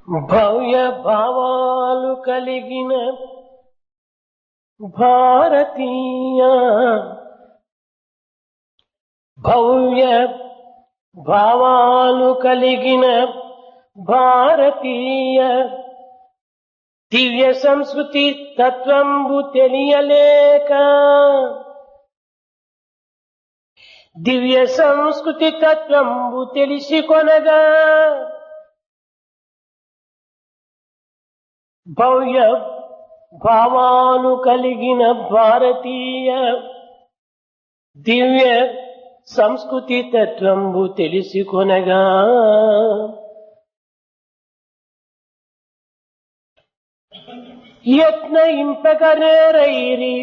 భవ్య భావాలు కలిగిన భారతీయ భవ్య భావాలు కలిగిన భారతీయ దివ్య సంస్కృతి తత్వంబు తెలియలేక దివ్య సంస్కృతి తత్వంబు తెలిసి కొనగా భవ్య భావాలు కలిగిన భారతీయ దివ్య సంస్కృతి తత్వంబు తెలిసి కొనగా యత్నయింపగనేరైరి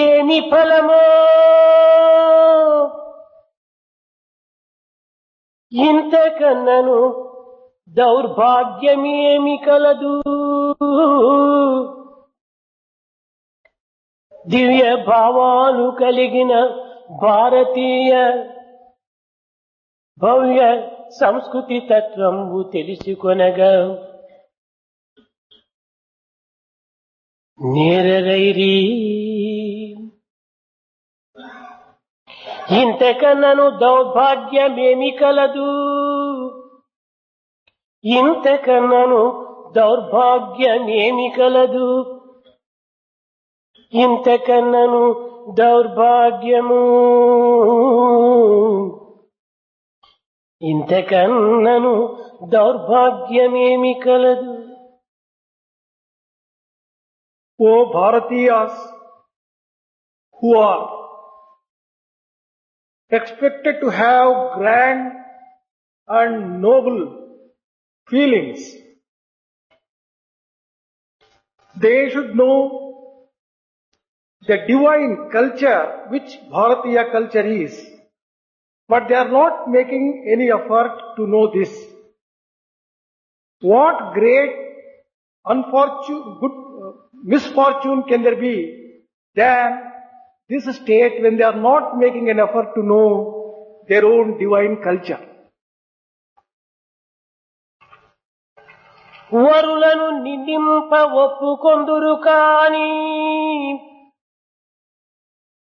ఏమి ఫలమో ఇంతకన్నను దౌర్భాగ్యమేమి కలదు. దివ్య భావాలు కలిగిన భారతీయ భవ్య సంస్కృతి తత్వంబు తెలిసికొనగా నేరరైరి ఇంతకన్నను దౌర్భాగ్యమేమి కలదు. ఇంతకన్నను దౌర్భాగ్యమేమి కలదు. ఇంతకన్నను దౌర్భాగ్యము ఇంతకన్నను దౌర్భాగ్యమేమి కలదు. O Bharatiyas who are expected to have grand and noble feelings, they should know the divine culture which Bharatiya culture is, but they are not making any effort to know this. What great misfortune can there be than this state when they are not making an effort to know their own divine culture. వరులను నిందింప ఒప్పుకొందురు కాని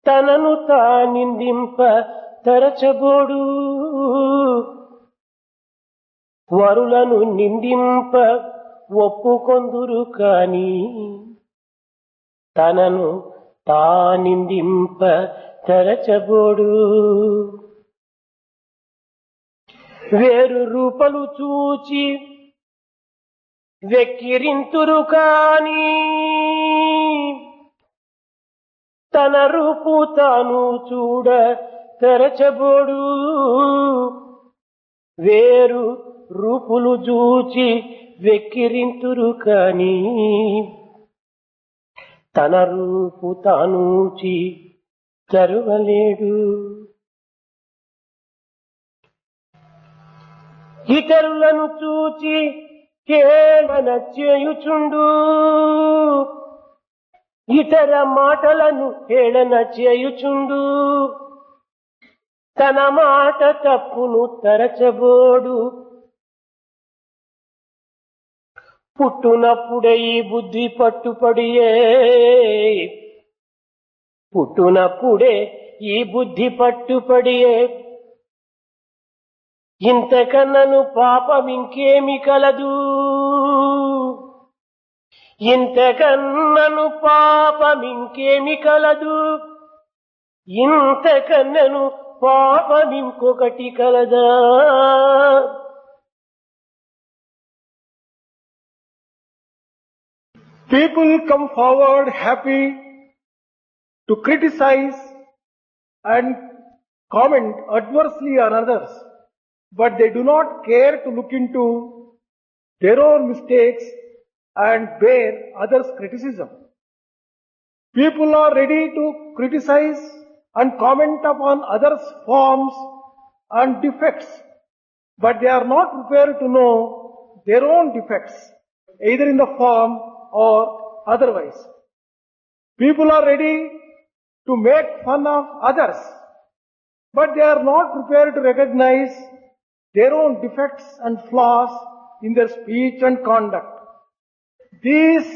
తనను తా నిందింప తరచబోడు. వరులను నిందింప ఒప్పుకొందురు కాని తనను తా నిందింప తరచబోడు. వేరు రూపలు చూచి వెక్కిరింతురు కాని తన రూపు తాను చూడ తెరచబోడు. వేరు రూపులు చూచి వెక్కిరింతురు కాని తన రూపు తానూచి తెరవలేడు. ఇతరులను చూచి హేళన చేయుచుండు. ఇతర మాటలను హేళన చేయుచుండు. తన మాట తప్పును తరచబోడు. పుట్టునప్పుడే ఈ బుద్ధి పట్టుపడియే పుట్టునప్పుడే ఈ బుద్ధి పట్టుపడియే ఇంతకన్నను పాపం ఇంకేమి కలదు. ఇంతకన్నను పాపం ఇంకేమి కలదు. ఇంతకన్నను పాపం ఇంకొకటి కలదా. People come forward happy to criticize and comment adversely on others, but they do not care to look into their own mistakes and bear others' criticism. People are ready to criticize and comment upon others' forms and defects, but they are not prepared to know their own defects, either in the form or otherwise. People are ready to make fun of others, but they are not prepared to recognize their own defects and flaws in their speech and conduct. These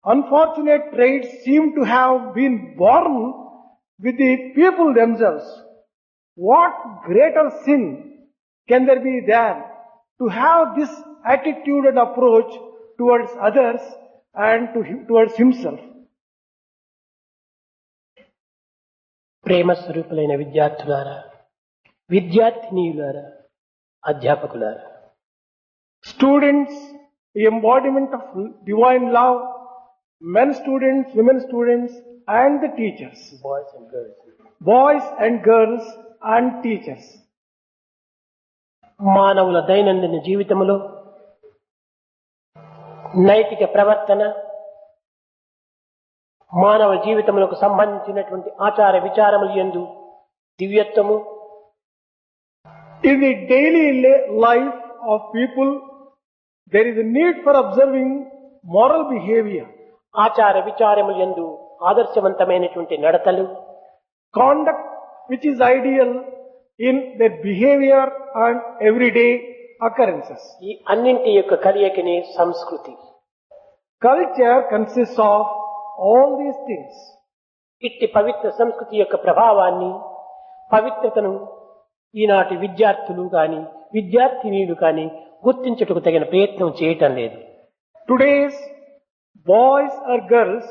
unfortunate traits seem to have been born with the people themselves. What greater sin can there be than to have this attitude and approach towards others and towards himself? ప్రేమ స్వరూపులైన విద్యార్థులారా, విద్యార్థినీయులారా, అధ్యాపకులారా, Students, the embodiment of divine love, men students, women students, and the teachers. Boys and girls, Boys and girls and teachers. మానవుల దైనందిన జీవితంలో నైతిక ప్రవర్తన, మానవ జీవితములకు సంబంధించినటువంటి ఆచార విచారములు యందు దివ్యత్వము, In the daily life of people, there is a need for observing moral behavior, ఆచార విచారములు యందు ఆదర్శవంతమైనటువంటి నడతలు, conduct which is ideal in their behavior and everyday occurrences. ఈ అన్నింటి యొక్క కలయికనే సంస్కృతి. Culture consists of all these things. ఇట్టి పవిత్ర సంస్కృతి యొక్క ప్రభావాన్ని, పవిత్రతను ఈనాటి విద్యార్థులు గాని విద్యార్థినీలు గాని గుర్తించుటకు తగిన ప్రయత్నం చేయటం లేదు. Today's boys or girls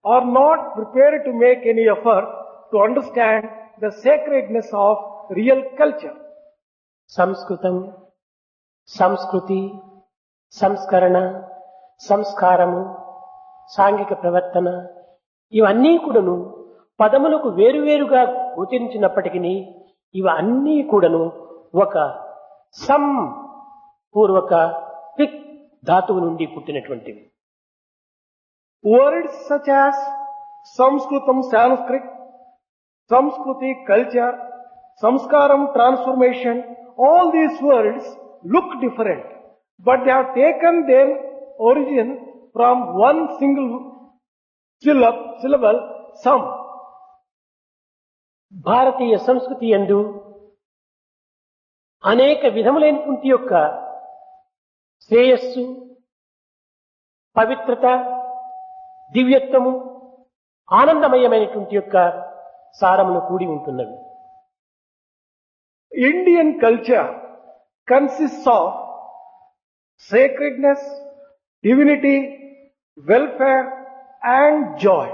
are not prepared to make any effort to understand the sacredness of real culture. సంస్కృతం, సంస్కృతి, సంస్కరణ, సంస్కారము, సాంఘిక ప్రవర్తన ఇవన్నీ కూడాను పదములకు వేరువేరుగా గోచరించినప్పటికీ ఇవన్నీ కూడాను ఒక సం పూర్వక పిక్ ధాతువు నుండి పుట్టినటువంటివి. Words such as Samskrutam Sanskrit, Samskruti culture, Samskaram transformation, all these words look different, but they have taken their origin from one single syllable, Sam. భారతీయ సంస్కృతి యందు అనేక విధములైనటువంటి యొక్క శ్రేయస్సు, పవిత్రత, దివ్యత్వము, ఆనందమయమైనటువంటి యొక్క సారములు కూడి ఉంటున్నవి. Indian culture consists of sacredness, divinity, welfare and joy.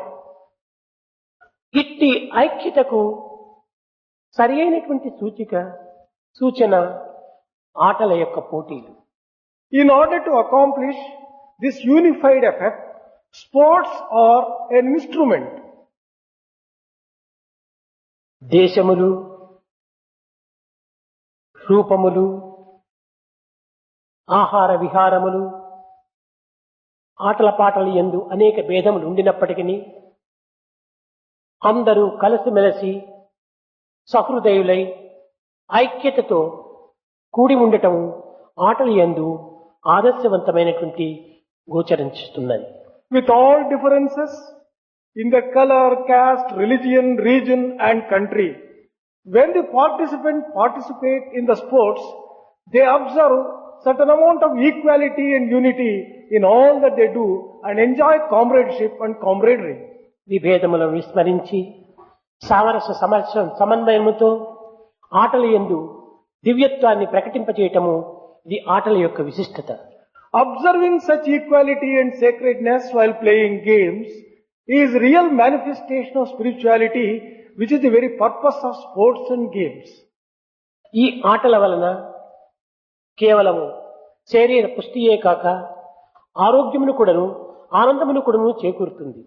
ఇట్టి ఐక్యతకు సరి అయినటువంటి సూచన ఆటల యొక్క పోటీలు. In order to accomplish this unified effect, sports are an instrument. దేశములు, రూపములు, ఆహార విహారములు, ఆటల పాటలు యందు అనేక భేదములు ఉండినప్పటికీ అందరూ కలిసిమెలిసి సహృదయులై ఐక్యతతో కూడి ఉండటం ఆటల యందు ఆదర్శవంతమైనటువంటి గోచరించుతున్నది. With all differences in the color, caste, religion, region and country, when the participants participate in the sports, they observe certain amount of equality and unity in all that they do and enjoy comradeship and camaraderie. విభేదములను విస్మరించి సామరస్య సమన్వయముతో ఆటల యందు దివ్యత్వాన్ని ప్రకటింపచేయటము ఇది ఆటల యొక్క విశిష్టత. Observing such equality and sacredness while playing games is real manifestation of spirituality, which is the very purpose of sports and games. ఈ ఆటల వలన కేవలము శరీర పుష్టియే కాక ఆరోగ్యమును కూడాను ఆనందమును కూడాను చేకూరుతుంది.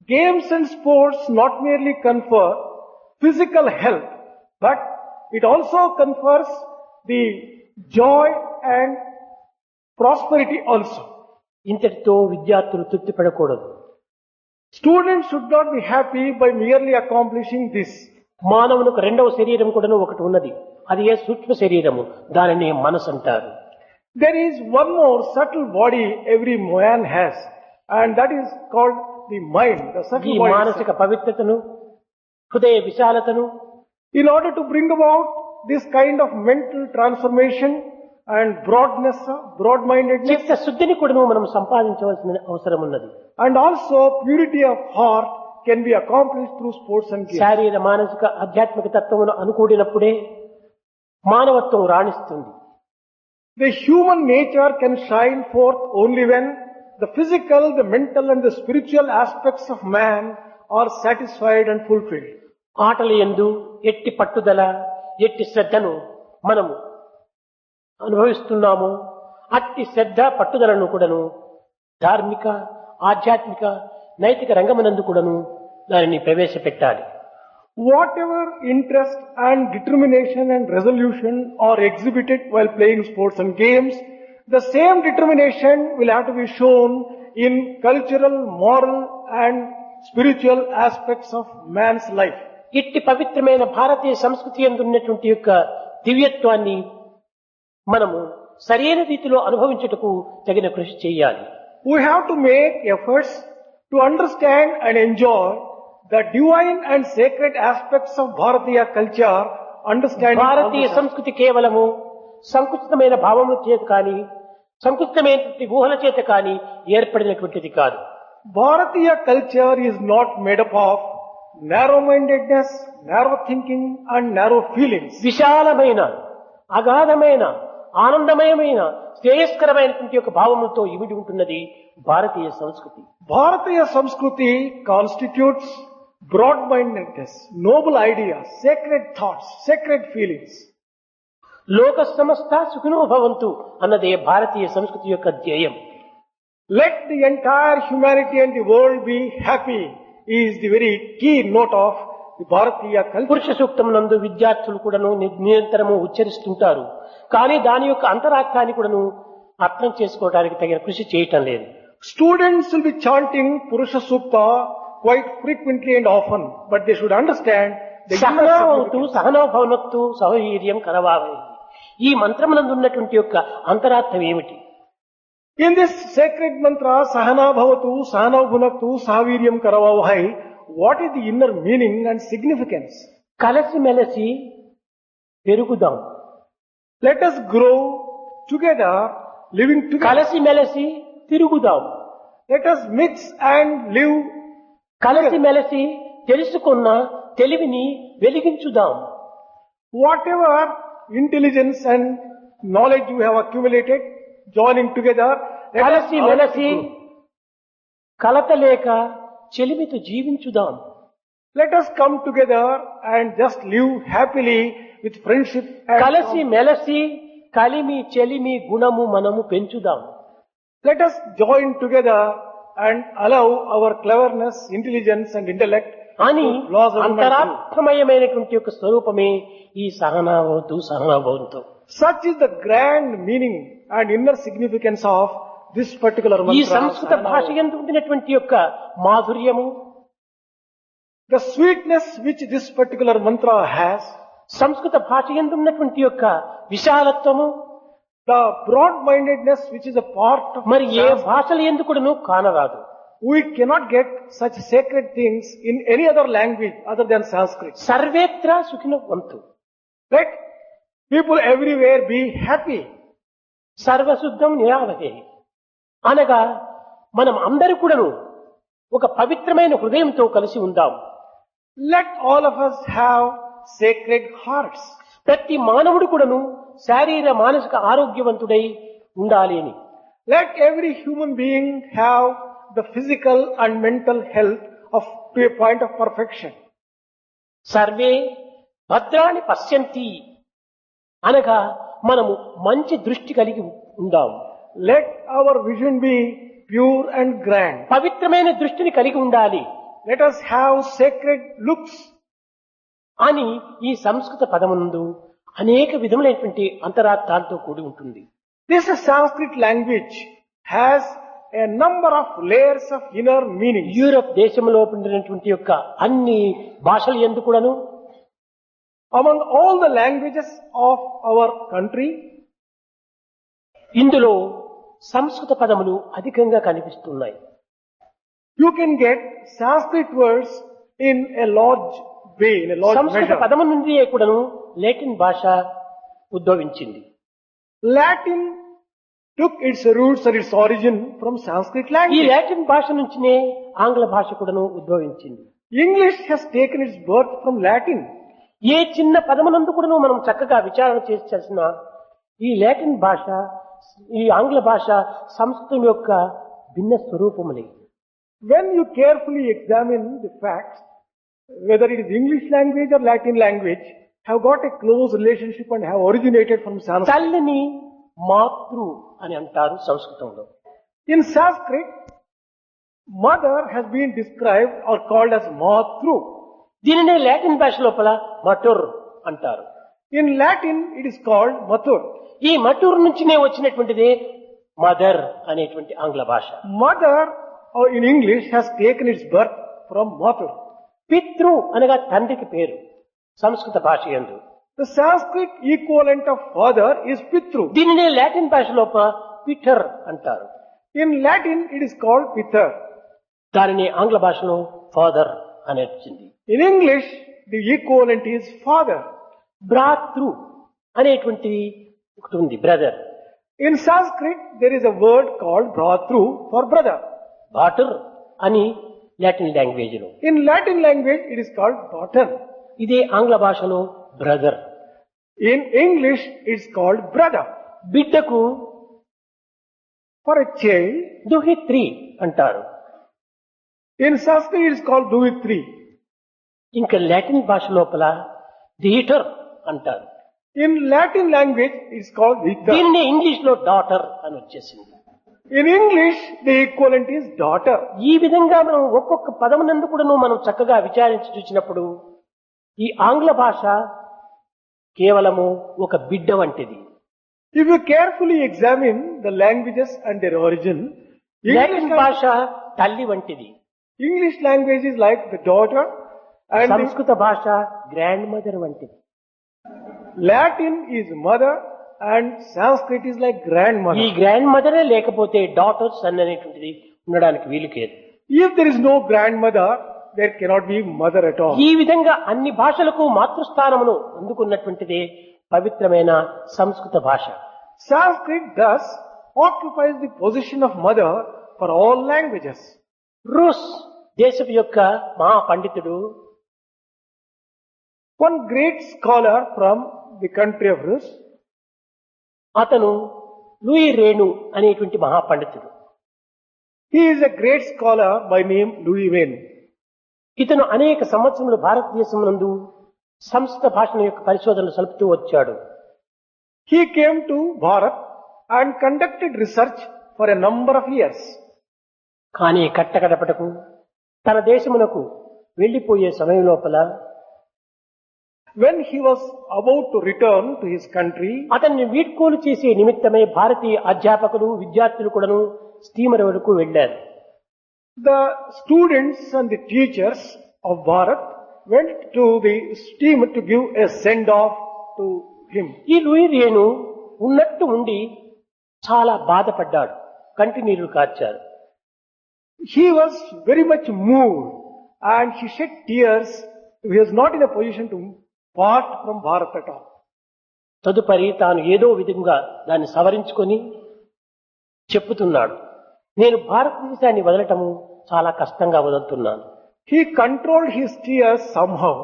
Games and sports not merely confer physical health, but it also confers the joy and prosperity also. ఇంతటితో విద్యార్థులు తృప్తిపడకూడదు. Students should not be happy by merely accomplishing this. మానవునికి రెండవ శరీరం కూడాను ఒకటి ఉన్నది. అది ఏ సూక్ష్మ శరీరము, దానిని మనసు అంటారు. There is one more subtle body every man has, and that is called the mind, the ఈ subtle body. మానసిక పవిత్రతను, హృదయ విశాలతను, In order to bring about this kind of mental transformation and broadness, broad-mindedness, చిత్తశుద్ధిని కూడా మనం సంపాదించవలసిన అవసరం ఉన్నది. and also purity of heart can be accomplished through sports and games. శారీర మానసిక ఆధ్యాత్మిక తత్వమును అనుకూడినప్పుడే మానవత్వం రాణిస్తుంది. The human nature can shine forth only when the physical, the mental and the spiritual aspects of man are satisfied and fulfilled. ఆటల యందు ఎట్టి పట్టుదల, ఎట్టి శ్రద్ధను మనము అనుభవిస్తున్నాము. అట్టి శ్రద్ధ పట్టుదలను కూడాను ధార్మిక, ఆధ్యాత్మిక, నైతిక రంగమునందు కూడాను దానిని ప్రవేశపెట్టాలి. Whatever interest and determination and resolution are exhibited while playing sports and games, the same determination will have to be shown in cultural, moral and spiritual aspects of man's life. ఇట్టి పవిత్రమైన భారతీయ సంస్కృతి యందు ఉన్నటువంటి యొక్క దివ్యత్వాన్ని మనము సరైన రీతిలో అనుభవించుటకు తగిన కృషి చేయాలి. We have to make efforts to understand and enjoy the divine and sacred aspects of Bharatiya culture, understanding భారతీయ సంస్కృతి కేవలము సంకుచితమైన భావముల చేత కానీ, సంకుచితమైనటువంటి ఊహల చేత కానీ ఏర్పడినటువంటిది కాదు. Bharatiya culture is not made up of narrow-mindedness, narrow thinking and narrow feelings. విశాలమైన, అగాధమైన, ఆనందమయమైన, శ్రేయస్కరమైనటువంటి యొక్క భావములతో ఇమిడి ఉంటున్నది భారతీయ సంస్కృతి. Bharatiya Samskruti constitutes broad-mindedness, noble ideas, sacred thoughts, sacred feelings. లోక సమస్త సుఖినో భవంతు అన్నదే భారతీయ సంస్కృతి యొక్క ధ్యేయం. Let the entire humanity and the world be happy is the very key note of the Bharatiya culture. పురుష సూక్తం నందు విద్యార్థులు కూడాను నిరంతరము ఉచ్చరిస్తుంటారు. కానీ దాని యొక్క అంతరార్థాన్ని కూడాను అర్థం చేసుకోవడానికి తగిన కృషి చేయటం లేదు. Students will be chanting Purusha Sukta quite frequently and often, but they should understand the సహనావతు సహనోభవనత్తు సహవీర్యం కరవావై. ఈ మంత్రమునందు ఉన్నటువంటి యొక్క అంతరార్థం ఏమిటి? In this sacred mantra, Sahana Bhavatu, Sahana Bhunaktu, Sahaviryam Karavavahai, what is the inner meaning and significance? కలిసి మెలిసి పెరుగుదాం. Let us grow together, living together. కలిసి మెలిసి తిరుగుదాం. Let us mix and live. కలిసి మెలిసి తెలుసుకున్న తెలివిని వెలిగించుదాం. Whatever intelligence and knowledge you have accumulated, joining together, let us కలిసి మెలిసి కలత లేక చెలిమితో జీవించుదాం. Let us come together and just live happily with friendship. కలిసి మెలిసి కలిమి చెలిమి గుణము మనము పెంచుదాం. Let us join together and allow our cleverness, intelligence and intellect అని to blossom and grow. అంతరాత్మయమైనటువంటి యొక్క స్వరూపమే ఈ సహనావతు సహనాభవంతో. Such is the grand meaning and inner significance of this particular ఈ mantra. సంస్కృత భాష యందు ఉండినటువంటి యొక్క మాధుర్యము, The sweetness which this particular mantra has, సంస్కృత భాష యందు ఉన్నటువంటి యొక్క విశాలత్వము the broad-mindedness which is a part of మరి ఏ Sanskrit. భాషల ఎందు కూడాను కానరాదు. We cannot get such sacred things in any other language other than Sanskrit. సర్వేత్ర సుఖినవంతు, Let people everywhere be happy. సర్వశుద్ధం నిరావహే అనగా మనం అందరూ కూడాను ఒక పవిత్రమైన హృదయంతో కలిసి ఉందాం. Let all of us have sacred hearts. ప్రతి మానవుడు కూడాను శారీర మానసిక ఆరోగ్యవంతుడై ఉండాలి అని. Let every human being have the physical and mental health to a point of perfection. సర్వే భద్రాన్ని పశ్యంతి అనగా మనము మంచి దృష్టి కలిగి ఉందాం. Let our vision be pure and grand. పవిత్రమైన దృష్టిని కలిగి ఉండాలి Let us have sacred looks. అని ఈ సంస్కృత పదమునందు అనేక విధములైనటువంటి అంతరార్థాలతో కూడి ఉంటుంది. This Sanskrit language has a number of layers of inner meaning. Europe దేశంలో ఉండినటువంటి యొక్క అన్ని భాషల యందు కూడాను Among all the languages of our country, ఇందులో సంస్కృత పదములు అధికంగా కనిపిస్తున్నాయి. you can get Sanskrit words in a large way, in a large సంస్కృత measure. పదము నుండి కూడాను లాటిన్ భాష ఉద్భవించింది. Latin took its roots and its origin from Sanskrit ఈ language. లాటిన్ భాష నుంచినే ఆంగ్ల భాష కూడాను ఉద్భవించింది. English has taken its birth from Latin. ఏ చిన్న పదమునందు కూడాను మనం చక్కగా విచారణ చేసిన ఈ లాటిన్ భాష, ఈ ఆంగ్ల భాష సంస్కృతం యొక్క భిన్న స్వరూపములే. When you carefully examine the facts, whether it is English language or Latin language, have got a close relationship and have originated from Sanskrit. తల్లిని మాతృ అని అంటారు సంస్కృతంలో. In Sanskrit, mother has been described or called as matru. దీనినే Latin భాష లోపల మటుర్ అంటారు. In Latin, it is called matur. ఈ మటుర్ నుంచినే వచ్చినటువంటిదే మదర్ అనేటువంటి ఆంగ్ల భాష. Mother, or in English, has taken its birth from matur. పితృ అనగా తండ్రికి పేరు సంస్కృత భాష యందు. The Sanskrit equivalent of father is pitru. దీనినే లాటిన్ భాష లోపల పీటర్ అంటారు. In Latin, it is called pither. దానిని ఆంగ్ల భాషలో ఫాదర్ అని వచ్చింది. In English, the equivalent is father. భ్రాతృ అనేటువంటిది ఒకటి ఉంది, brother. In Sanskrit, there is a word called bhratru for brother. Barter అని లాటిన్ లాంగ్వేజ్ లో. In Latin language, it is called daughter. ఇదే ఆంగ్ల భాషలో brother. In English, it's called brother. బిడ్డకు For a child, దుహిత్రి అంటారు. in Sanskrit, it is called duvitri. ఇంకా Latin భాష లోపల థియేటర్ అంటారు. In Latin language, it's called vita. దీనిని ఇంగ్లీష్ లో డాటర్ అని వచ్చేసింది. In English, the equivalent is daughter. ఈ విధంగా మనం ఒక్కొక్క పదమునందు కూడాను మనం చక్కగా విచారించి చూసినప్పుడు ఈ ఆంగ్ల భాష కేవలము ఒక బిడ్డ వంటిది. If you carefully examine the languages and their origin, Latin భాష తల్లి వంటిది. English language is like the daughter and సంస్కృత భాష గ్రాండ్ మదర్ వంటిది. Latin is mother and Sanskrit is like ఈ grandmother. గ్రాండ్ మదరే లేకపోతే డాటర్ సన్ అనేటువంటిది ఉండడానికి వీలు లేదు. If there is no grandmother, there cannot be mother at all. ఈ విధంగా అన్ని భాషలకు మాతృస్థానమును అందుకున్నటువంటిదే పవిత్రమైన సంస్కృత భాష. Sanskrit thus occupies the position of mother for all languages. రూస్ దేశపు యొక్క మహా పండితుడు, One great scholar from the country of Rus, అతను లూయి రేణు అనేటువంటి మహా పండితుడు. he is a great scholar by name Louis Venu. ఇతను అనేక సంవత్సరములు భారతదేశం నందు సంస్కృత భాషల యొక్క పరిశోధనలు సలుపుతూ వచ్చాడు. He came to Bharat and conducted research for a number of years. కానీ కట్టకడపటకు తన దేశమునకు వెళ్లిపోయే సమయం లోపల When he was about to return to his country, అతన్ని వీడ్కోలు చేసే నిమిత్తమై భారతీయ అధ్యాపకులు విద్యార్థులు కూడాను స్టీమర్ వరకు వెళ్లారు. the students and the teachers of Bharat went to the steamer to give a send-off to him. ఈ లూయి రేణు ఉన్నట్టు ఉండి చాలా బాధపడ్డాడు, కంటి నీరు కార్చారు. He was very much moved and he shed tears. He was not in a position to part from Bharat at all. తదుపరి తాను ఏదో విధంగా దాన్ని సవరించుకొని చెప్పుతున్నాడు, నేను భారతదేశాన్ని వదలటము చాలా కష్టంగా వదులుతున్నాను. He controlled his tears somehow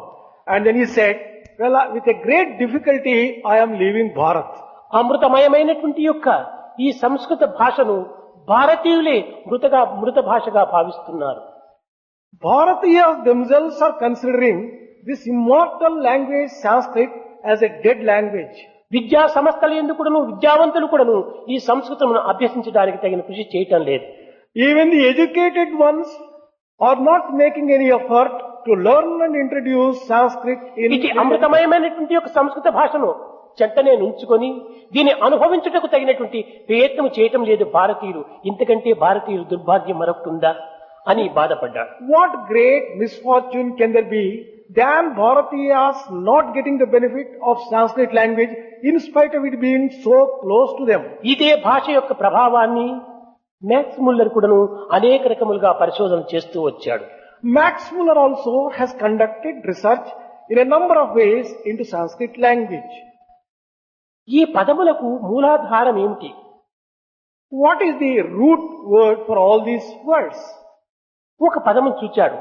and then he said, well, with a great difficulty I am leaving Bharat. అమృతమయమైనటువంటి యొక్క ఈ సంస్కృత భాషను భారతీయులే మృత భాషగా భావిస్తున్నారు. Bharatiyas themselves are considering this immortal language Sanskrit as a dead language. విద్యా సంస్థల యందు కూడాను విద్యావంతులు కూడాను ఈ సంస్కృతమును అభ్యసించడానికి తగిన కృషి చేయటం లేదు. Even the educated ones are not making any effort to learn and introduce Sanskrit in ఇది అమృతమయమైనటువంటి యొక్క సంస్కృత భాషను చెంతనే నుంచుకొని దీన్ని అనుభవించుటకు తగినటువంటి ప్రయత్నం చేయటం లేదు భారతీయులు. ఇంతకంటే భారతీయులు దుర్భాగ్యం మరొకటి ఉందా అని బాధపడ్డాడు. What great misfortune can there be than Bharatiyas not getting the benefit of Sanskrit language in spite of it being so close to them? ఇదే భాష యొక్క ప్రభావాన్ని మ్యాక్స్ ముల్లర్ కూడాను అనేక రకములుగా పరిశోధన చేస్తూ వచ్చాడు. Max Muller also has conducted research in a number of ways into Sanskrit language. ఈ పదములకు మూలాధారం ఏమిటి? What is the root word for all these words? ఒక పదము చూచాడు.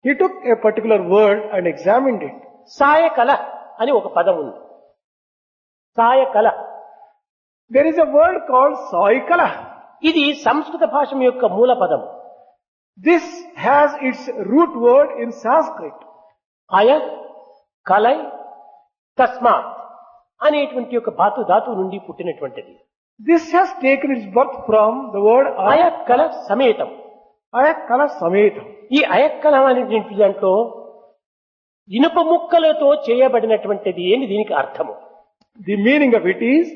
He took a particular word and examined it. సాయకల అని ఒక పదం ఉంది. సాయకల. There is a word called Saikala. ఇది సంస్కృత భాష యొక్క మూల పదం. This has its root word in Sanskrit. అయ కలై తస్మాత్ అనేటువంటి ఒక ధాతువు నుండి పుట్టినటువంటిది. This has taken its birth from the word అయక్కల సమేతం. Ayakala Sametam. ఈ అయక్కలం అనేటువంటి దాంట్లో ఇనుప ముక్కలతో చేయబడినటువంటిది అని దీనికి అర్థము. The meaning of it is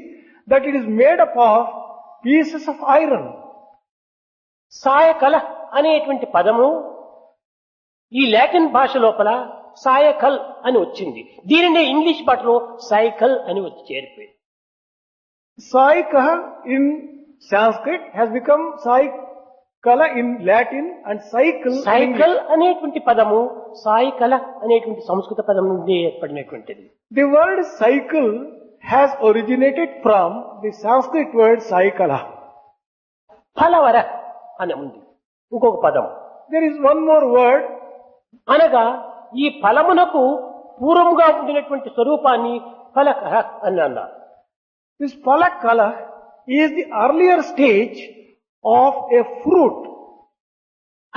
that it is made up of pieces of iron. సాయకల అనేటువంటి పదము ఈ లాటిన్ భాష లోపల సాయకల్ అని వచ్చింది. దీనినే ఇంగ్లీష్ భాషలో సైకల్ అని వచ్చి చేరిపోయింది. Saika in Sanskrit has become Saikala in Latin and cycle in cycle English. అనేటువంటి పదము సాయికల అనేటువంటి సంస్కృత పదం నుండి ఏర్పడినటువంటిది. The word cycle has originated from the Sanskrit word Saikala. ఫలవర అని ఉంది ఇంకొక పదం. There is one more word. అనగా ఈ ఫలమునకు పూర్వముగా ఉండినటువంటి స్వరూపాన్ని ఫలకర అని అన్నారు. This Palakala is the earlier stage of a fruit.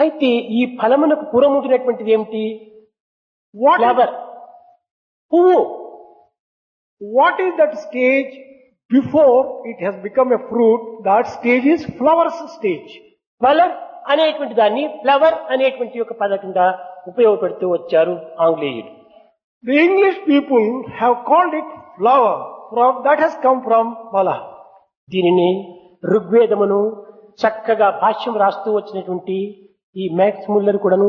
అయితే ఈ ఫలమునకు పూర్వం ఉండినటువంటిది ఏమిటి? ఫ్లవర్, పువ్వు. What is that stage before it has become a fruit? That stage is flowers stage. Colour అనేటువంటి దాన్ని ఫ్లవర్ అనేటువంటి ఒక పద కింద ఉపయోగపెడుతూ వచ్చారు ఆంగ్లేయులు. The English people have called it flower. That has come from Pala. దీనిని ఋగ్వేదమును చక్కగా భాష్యం రాస్తూ వచ్చినటువంటి ఈ మ్యాక్స్ ముల్లర్ కూడాను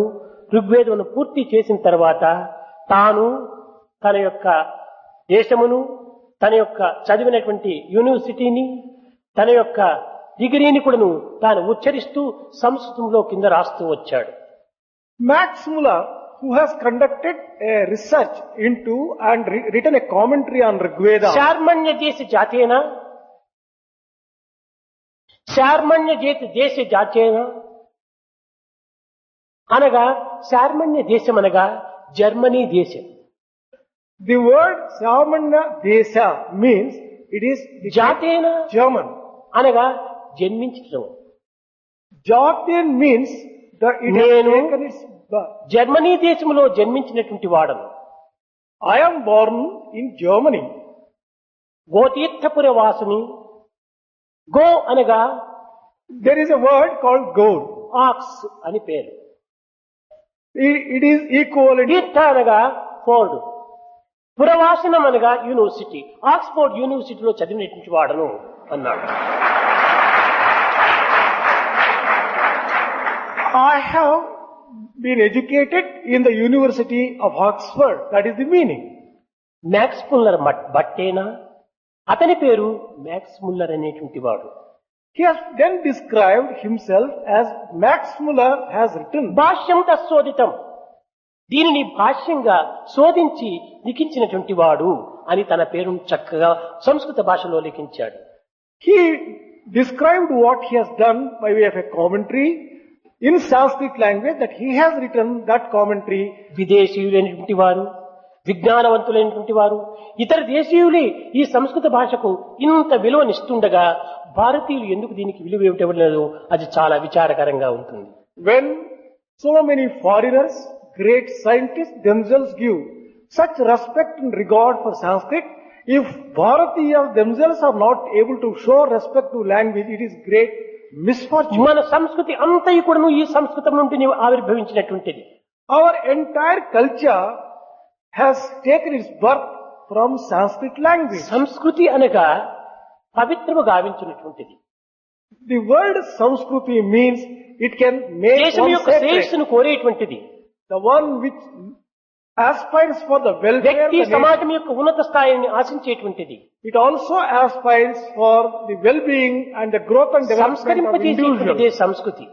ఋగ్వేదమును పూర్తి చేసిన తర్వాత తాను తన యొక్క దేశమును, తన యొక్క చదివినటువంటి యూనివర్సిటీని, తన యొక్క డిగ్రీని కూడాను తాను ఉచ్చరిస్తూ సంస్కృతంలో కింద రాస్తూ వచ్చాడు. Max Muller, who has conducted a research into and written a commentary on Rigveda. శార్మణ్య దేశ జాతేన శార్మణ్య దేశ జాతేన అనగా శార్మణ్య దేశం అనగా జర్మనీ దేశం. The word Samanya Desha means it is జాతేన German. అనగా జన్మించడం. Jatin means that it has నేను taken its birth. జర్మనీ దేశంలో జన్మించినటువంటి వాడను. I am born in Germany. గోతీర్థపుర వాసుని. గో అనగా There is a word called gold. Ox అని పేరు. It is equivalent. తీర్థ అనగా ఫోర్డ్. పురవాసనం అనగా యూనివర్సిటీ. ఆక్స్ఫోర్డ్ యూనివర్సిటీలో చదివినటువంటి వాడను అన్నాడు. I have been educated in the University of Oxford. That is the meaning. Max Muller బట్టేనా? అతని పేరు మ్యాక్స్ ముల్లర్ అనేటువంటి వాడు. He has then described himself as Max Muller has written. భాష్యం తశోదితం, దీనిని భాష్యంగా శోధించి లిఖించినటువంటి వాడు అని తన పేరును చక్కగా సంస్కృత భాషలో లిఖించాడు. He described what he has done by way of a commentary in Sanskrit language, that he has written that commentary. విదేశీయులైనటువంటి వారు, విజ్ఞానవంతులైనటువంటి వారు, ఇతర దేశీయులే ఈ సంస్కృత భాషకు ఇంత విలువనిస్తుండగా భారతీయులు ఎందుకు దీనికి విలువ ఇవ్వలేదు? అది చాలా విచారకరంగా ఉంటుంది. When so many foreigners, great scientists themselves give such respect and regard for Sanskrit, if Bharatiyas themselves are not able to show respect to language, it is great misfortune. మన సంస్కృతి అంతయు కూడాను ఈ సంస్కృతం నుండి ఆవిర్భవించినటువంటిది. Our entire culture has taken its birth from Sanskrit language. సంస్కృతి అనగా పవిత్రము గావించినటువంటిది. The word Sanskriti means it can make దేశం one యొక్క sacred. శ్రేయస్సును కోరేటువంటిది. The one which aspires for the welfare of వ్యక్తి the nation. సమాజం యొక్క ఉన్నత స్థాయిని ఆశించేటువంటిది. It also aspires for the well-being and the growth and development of సంస్కరింపజేసేటువంటిదే individuals. సంస్కృతి.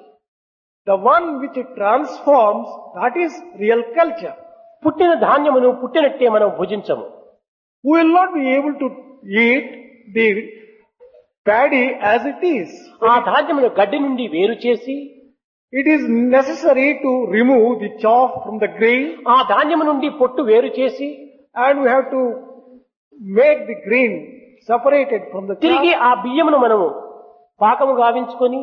The one which it transforms, that is real culture. పుట్టిన ధాన్యమును పుట్టినట్టే మనం భుజించము. We will not be able to eat the paddy as it is. ఆ ధాన్యమును గడ్డి నుండి వేరు చేసి It is necessary to remove the chaff from the grain, ఆ ధాన్యము నుండి పొట్టు వేరు చేసి and we have to make the grain separated from the తిరిగి chaff. ఆ బియ్యమును మనము పాకము గావించుకొని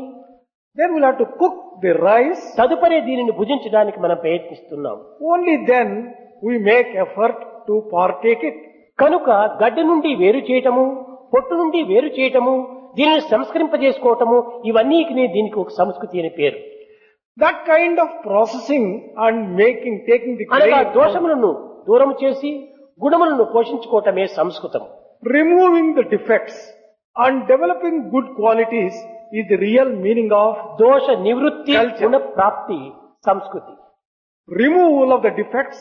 Then we'll have to cook the rice. తదుపరి దీనిని భుజించడానికి మనం ప్రయత్నిస్తున్నాం. Only then we make effort to partake it. కనుక గడ్డి నుండి వేరు చేయటము, పొట్టు నుండి వేరు చేయటము, దీనిని సంస్కరింపజేసుకోవటము, ఇవన్నీ దీనికి ఒక సంస్కృతి అని పేరు. That kind of processing and taking the అనగా grain, దోషములను దూరం చేసి గుణములను పోషించుకోవటమే సంస్కృతం. removing the defects and developing good qualities is the real meaning of దోష నివృత్తి Culture. గుణ ప్రాప్తి సంస్కృతి. removal of the defects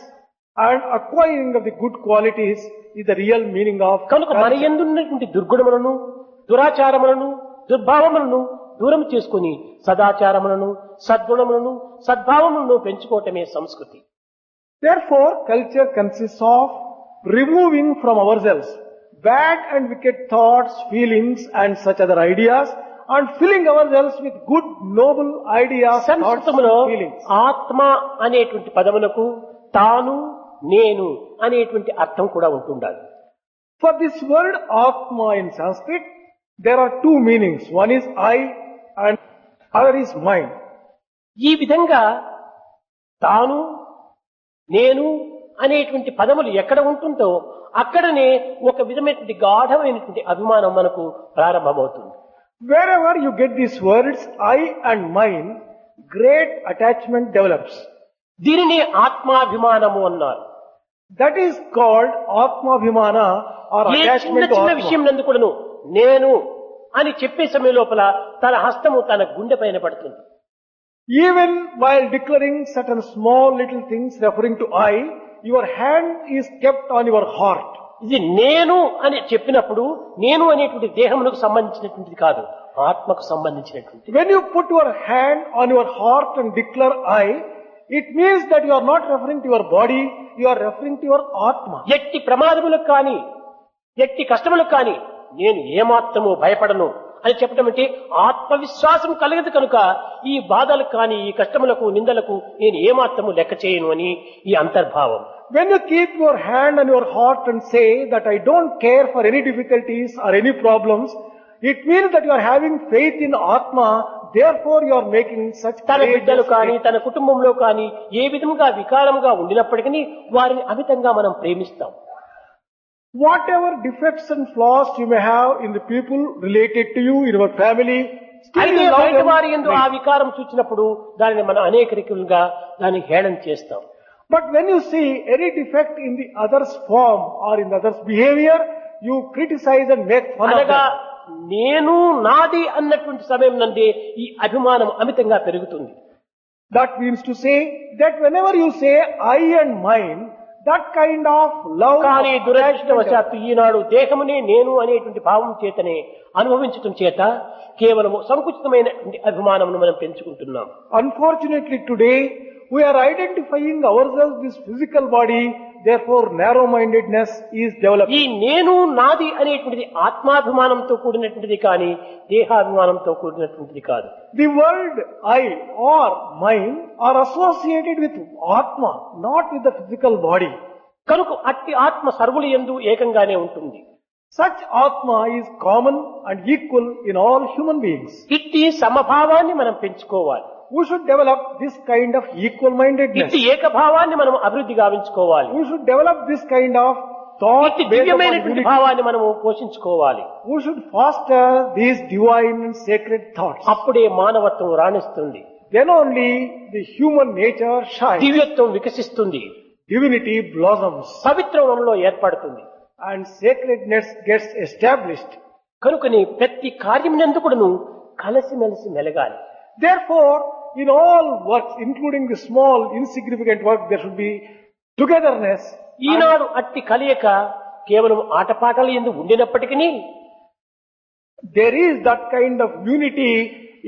and acquiring of the good qualities is the real meaning of కనుక మన culture. యందున్నటువంటి దుర్గుణములను, దురాచారములను, దుర్భావములను దూరం చేసుకుని సదాచారములను, సద్గుణములను, సద్భావములను పెంచుకోవటమే సంస్కృతి. Therefore, culture consists of removing from ourselves bad and wicked thoughts, feelings and such other ideas, and filling ourselves with good, noble ideas, thoughts సంస్కృతంలో and feelings. ఆత్మ అనేటువంటి పదములకు తాను, నేను అనేటువంటి అర్థం కూడా ఉంటుండాలి. For this word Atma in Sanskrit, there are two meanings. One is I and other is mine. ఈ విధంగా తాను, నేను అనేటువంటి పదములు ఎక్కడ ఉంటుందో అక్కడనే ఒక విధమైనటువంటి గాఢమైనటువంటి అభిమానం మనకు ప్రారంభమవుతుంది. Wherever you get these words, I and mine, great attachment develops. దీనిని ఆత్మాభిమానము అన్నారు. That is called Atmabhimana or ఏ చిన్న attachment to చిన్న Atma. విషయం నందు కూడాను నేను అని చెప్పే సమయం లోపల తన హస్తము తన గుండె పైన పడుతుంది. Even while declaring certain small little things referring to I, your hand is kept on your heart. ఇది నేను అని చెప్పినప్పుడు నేను అనేటువంటి దేహమునకు సంబంధించినటువంటిది కాదు, ఆత్మకు సంబంధించినటువంటి. When you put your hand on your heart and declare I, it means that you are not referring to your body, you are referring to your Atma. ఎట్టి ప్రమాదములకు కానీ ఎట్టి కష్టములకు కానీ నేను ఏమాత్రము భయపడను అని చెప్పడం అంటే ఆత్మవిశ్వాసం కలగదు కనుక ఈ బాధలకు కానీ ఈ కష్టములకు నిందలకు నేను ఏమాత్రము లెక్క చేయను అని ఈ అంతర్భావం. When you keep your hand on your heart and say that I don't care for any difficulties or any problems, it means that you are having faith in Atma, therefore you are making such తన great బిడ్డలు కానీ mistake. తన కుటుంబంలో కానీ ఏ విధంగా వికారంగా ఉండినప్పటికీ వారిని అమితంగా మనం ప్రేమిస్తాం. Whatever defects and flaws you may have in the people related to you, in your family, still అయితే you love బయట them. వారి యందు ఆ వికారం చూచినప్పుడు దానిని మనం అనేక రకాలుగా దాన్ని హేళన చేస్తాం. But when you see any defect in the other's form or in the other's behavior, you criticize and make fun of అనగా them. నేను నాది అన్నటువంటి సమయం నందే ఈ అభిమానం అమితంగా పెరుగుతుంది. That means to say that whenever you say I and mine, that kind of love, కానీ of attachment, దురదృష్టవశాత్తు ఈనాడు దేహమునే నేను అనేటువంటి భావం చేతనే అనుభవించటం చేత కేవలము సంకుచితమైనటువంటి అభిమానమును మనం పెంచుకుంటున్నాం. unfortunately today, we are identifying ourselves this physical body, therefore narrow-mindedness is developing. ఈ నేను నాది అనేటువంటిది ఆత్మాభిమానంతో కూడినటువంటిది కానీ దేహాభిమానంతో కూడినటువంటిది కాదు. The word I or mine are associated with Atma, not with the physical body. కనుక అట్టి ఆత్మ సర్వుల యందు ఏకంగానే ఉంటుంది. Such Atma is common and equal in all human beings. ఇట్టి సమభావాన్ని మనం పెంచుకోవాలి. We should develop this kind of equal-mindedness. ఇట్టి ఏకభావాన్ని మనం అభివృద్ధి గావించుకోవాలి. We should develop this kind of thought ఇట్టి based upon దివ్యమైనటువంటి unity. భావాన్ని మనము పోషించుకోవాలి. We should foster these divine and sacred thoughts. అప్పుడే మానవత్వం రాణిస్తుంది, Then only the human nature shines. దివ్యత్వం వికసిస్తుంది, Divinity blossoms పవిత్రంలో ఏర్పడుతుంది. and sacredness gets established. కనుకని ప్రతి కార్యమునందుకును కలిసిమెలిసి మెలగాలి. Therefore, in all works, including the small, insignificant work, there should be togetherness. ఈనాడు అట్టి కలియక కేవలం ఆటపాటలు ఎందు ఉండినప్పటికీ There is that kind of unity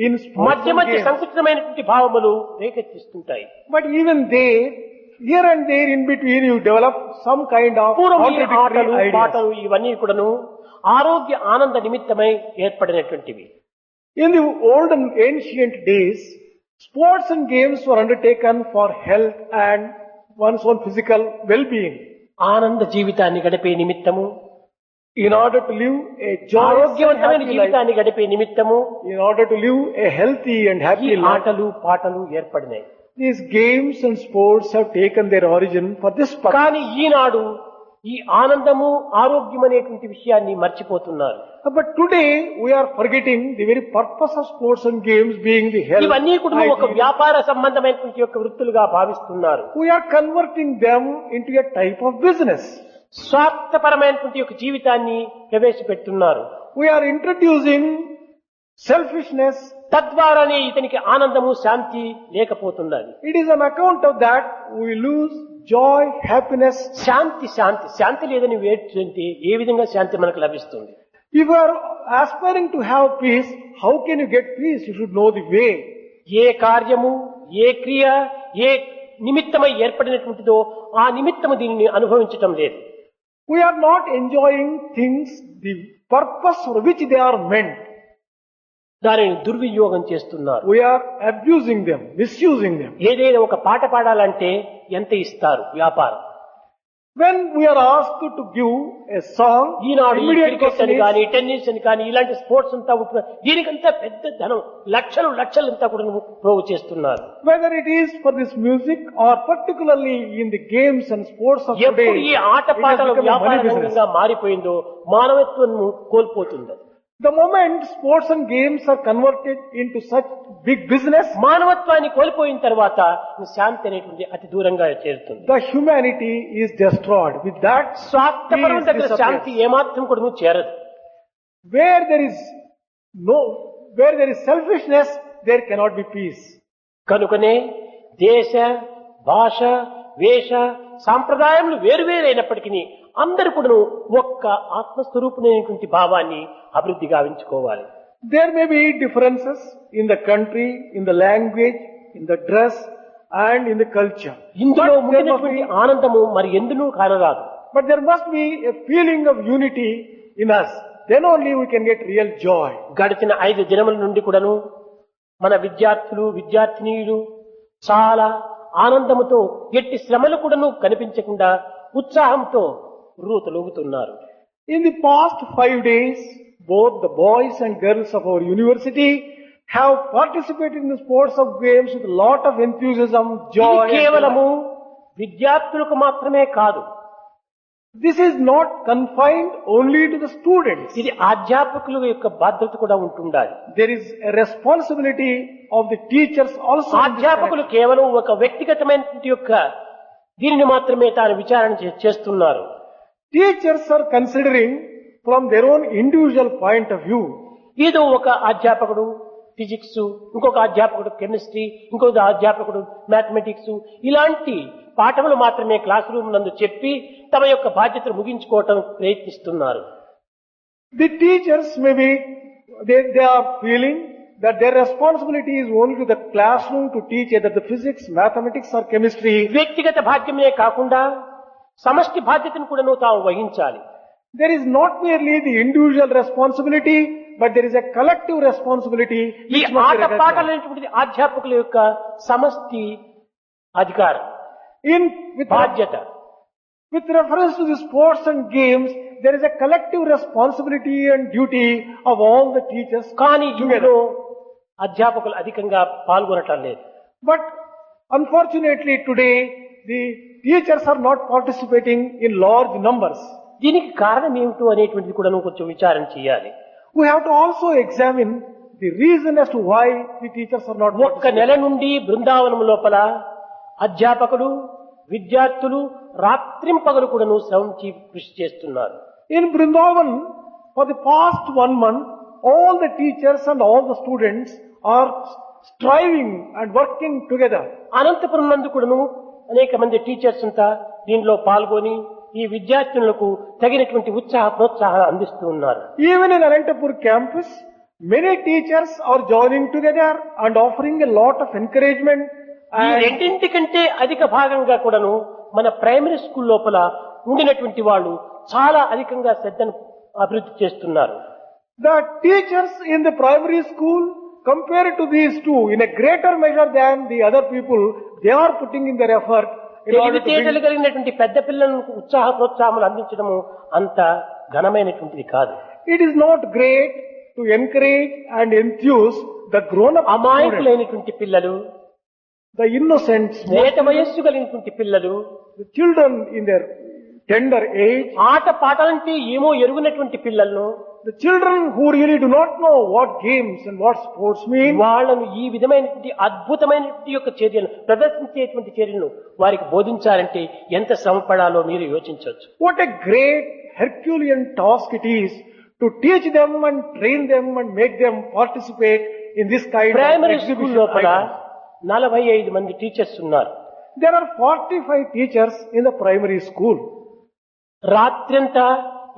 in sports మధ్య and మధ్య games. సంకుచితమైనటువంటి భావములు రేకెత్తిస్తుంటాయి. But even they, here and there in between you develop some kind of పూర్వం ఈ ఆటలు contradictory ideas. పాటలు ఇవన్నీ కూడాను ఆరోగ్య ఆనంద నిమిత్తమై ఏర్పడినటువంటివి. In the old and ancient days, sports and games were undertaken for health and one's own physical well-being. ఆనంద జీవితాన్ని గడిపే నిమిత్తము, In order to live a joyous and ఆరోగ్యవంతమైన happy life, జీవితాన్ని గడిపే నిమిత్తము in order to live a healthy and ఈ happy life, ఆటలు పాటలు ఏర్పడినాయి. these games and sports have taken their origin for this purpose. కానీ ఈనాడు ఈ ఆనందము ఆరోగ్యం అనేటువంటి విషయాన్ని మర్చిపోతున్నారు. But today we are forgetting the very purpose of sports and games being the health. ఇవన్నీ కూడా ఒక hygiene. వ్యాపార సంబంధమైనటువంటి యొక్క వృత్తులుగా భావిస్తున్నారు. We are converting them into a type of business. స్వార్థపరమైనటువంటి యొక్క జీవితాన్ని ప్రవేశపెడుతున్నారు. We are introducing selfishness. తద్వారానే ఇతనికి ఆనందము శాంతి లేకపోతున్నది. It is on account of that we lose joy, happiness. శాంతి శాంతి శాంతి లేదని వేడుతుంటే ఏ విధంగా శాంతి మనకు లభిస్తుంది? If you are aspiring to have peace, how can you get peace? You should know the way. ఏ కార్యము ఏ క్రియ ఏ నిమిత్తమై ఏర్పడినటువంటిదో ఆ నిమిత్తము దీనిని అనుభవించటం లేదు. We are not enjoying things, the purpose for which they are meant. దానిని దుర్వినియోగం చేస్తున్నారు. We are abusing them, misusing them. ఏదైనా ఒక పాట పాడాలంటే ఎంత ఇస్తారు వ్యాపారం. When we are asked to give a song, ఈనాడు ఈ immediate క్రికెట్ question అని is, కానీ టెన్నిస్ అని కానీ ఇలాంటి స్పోర్ట్స్ అంతా ఉంటున్న దీనికంతా పెద్ద ధనం లక్షలు లక్షలంతా కూడా ప్రోగు చేస్తున్నారు. whether it is for this music or particularly in the games and sports of today, ఎప్పుడు ఈ ఆట it has పాటల become a వ్యాపార money business. రంగంగా మారిపోయిందో మానవత్వం కోల్పోతుంది. The moment sports and games are converted into such big business, మానవత్వాన్ని కోల్పోయిన తర్వాత ఈ శాంతి అనేటువంటి అతి దూరంగా చేరుతుంది. the humanity is destroyed. With that, స్వార్థపరం peace దగ్గర శాంతి disappears. ఏమాత్రం కూడా చేరదు. Where there is selfishness, there cannot be peace. కనుకనే దేశ భాష వేష సాంప్రదాయములు వేరువేరైనప్పటికీ అందరూ కూడా ఒక్క ఆత్మస్వరూపునైనటువంటి భావాన్ని అభివృద్ధి గావించుకోవాలి. There may be differences in the country, in the language, in the dress and in the culture. ఇందులో But there must ముగినటువంటి be- ఆనందము మరి ఎందునూ కానరాదు. But there must be a feeling of unity in us. Then only we can get real joy. గడిచిన 5 దినముల నుండి కూడాను మన విద్యార్థులు విద్యార్థినీయులు చాలా ఆనందముతో ఎట్టి శ్రమలు కూడాను కనిపించకుండా ఉత్సాహంతో రూతలూగుతున్నారు. In the past 5 days, both the boys and girls of our university have participated in the sports of games with a lot of enthusiasm, joy. ఇది and కేవలము delight. విద్యార్థులకు మాత్రమే కాదు, This is not confined only to the students. ఇది అధ్యాపకుల యొక్క బాధ్యత కూడా ఉంటుండాలి. There is a responsibility of the teachers also. in this అధ్యాపకులు కేవలం ఒక వ్యక్తిగతమైనటువంటి యొక్క దీనిని మాత్రమే తాను విచారణ చేస్తున్నారు. Teachers are considering from their own individual point of view. ఏదో ఒక అధ్యాపకుడు ఫిజిక్స్, ఇంకొక అధ్యాపకుడు కెమిస్ట్రీ, ఇంకొక అధ్యాపకుడు మ్యాథమెటిక్స్ ఇలాంటి పాఠములు మాత్రమే క్లాస్ రూమ్ నందు చెప్పి తమ యొక్క బాధ్యతను ముగించుకోవటం ప్రయత్నిస్తున్నారు. The teachers they are feeling that their responsibility is only to the classroom to teach either the physics, mathematics or chemistry. వ్యక్తిగత బాధ్యమే కాకుండా సమష్టి బాధ్యతను కూడా తాము వహించాలి. There is not merely the individual responsibility, but there is a collective responsibility. ఈ which must be ఆట recognized. పాటలైనటువంటి అధ్యాపకుల యొక్క సమష్టి అధికారం With బాధ్యత. reference to the sports and games, there is a collective responsibility and duty of all the teachers. కానీ together. ఇందులో అధ్యాపకులు అధికంగా పాల్గొనటం లేదు. But unfortunately today, the teachers are not participating in large numbers. దీనికి కారణం ఏమిటో అనేటువంటిది కూడా కొంచెం విచారణ చేయాలి. We have to also examine the reason as to why the teachers are not ఒక్క participating. నెల నుండి బృందావనం లోపల అధ్యాపకులు విద్యార్థులు రాత్రింపగలు కూడాను శ్రమించి కృషి చేస్తున్నారు. In Vrindavan, for the past 1 month, all the teachers and all the students are striving and working together. Anantapuram నందు కూడాను అనేక మంది టీచర్స్ అంతా దీనిలో పాల్గొని ఈ విద్యార్థులకు తగినటువంటి ఉత్సాహ ప్రోత్సాహాలు అందిస్తూ ఉన్నారు. Even in Anantapur campus, many teachers are joining together and offering a lot of encouragement ఈ రెండింటికంటే అధిక భాగంగా కూడాను మన ప్రైమరీ స్కూల్ లోపల ఉండినటువంటి వాళ్ళు చాలా అధికంగా శ్రద్ధను అభివృద్ధి చేస్తున్నారు. The teachers in the primary school, compared to these two, in a greater measure than the other people, they are putting in their effort in order to తెలివితేటలు bring. కలిగినటువంటి పెద్ద పిల్లలకు ఉత్సాహ ప్రోత్సాహములు అందించడము అంత ఘనమైనటువంటిది కాదు. It is not great to encourage and enthuse the grown-up students, అమాయకులైనటువంటి పిల్లలు, the innocent, లేత వయస్సు కలిగినటువంటి పిల్లలు, the children in their tender age, ఆట పాటలంటే ఏమో ఎరుగునటువంటి పిల్లలను, the children who really do not know what games and what sports mean. వాళ్ళను ఈ విధమైనటువంటి అద్భుతమైనటువంటి యొక్క చర్యలు ప్రదర్శించేటువంటి చర్యలను వారికి బోధించాలంటే ఎంత శ్రమ పడాలో మీరు యోచించవచ్చు. What a great Herculean task it is to teach them and train them and make them participate in this kind of primary school exhibition లోపల items. 45 మంది టీచర్స్ ఉన్నారు. There are 45 teachers in the primary school. రాత్రంతా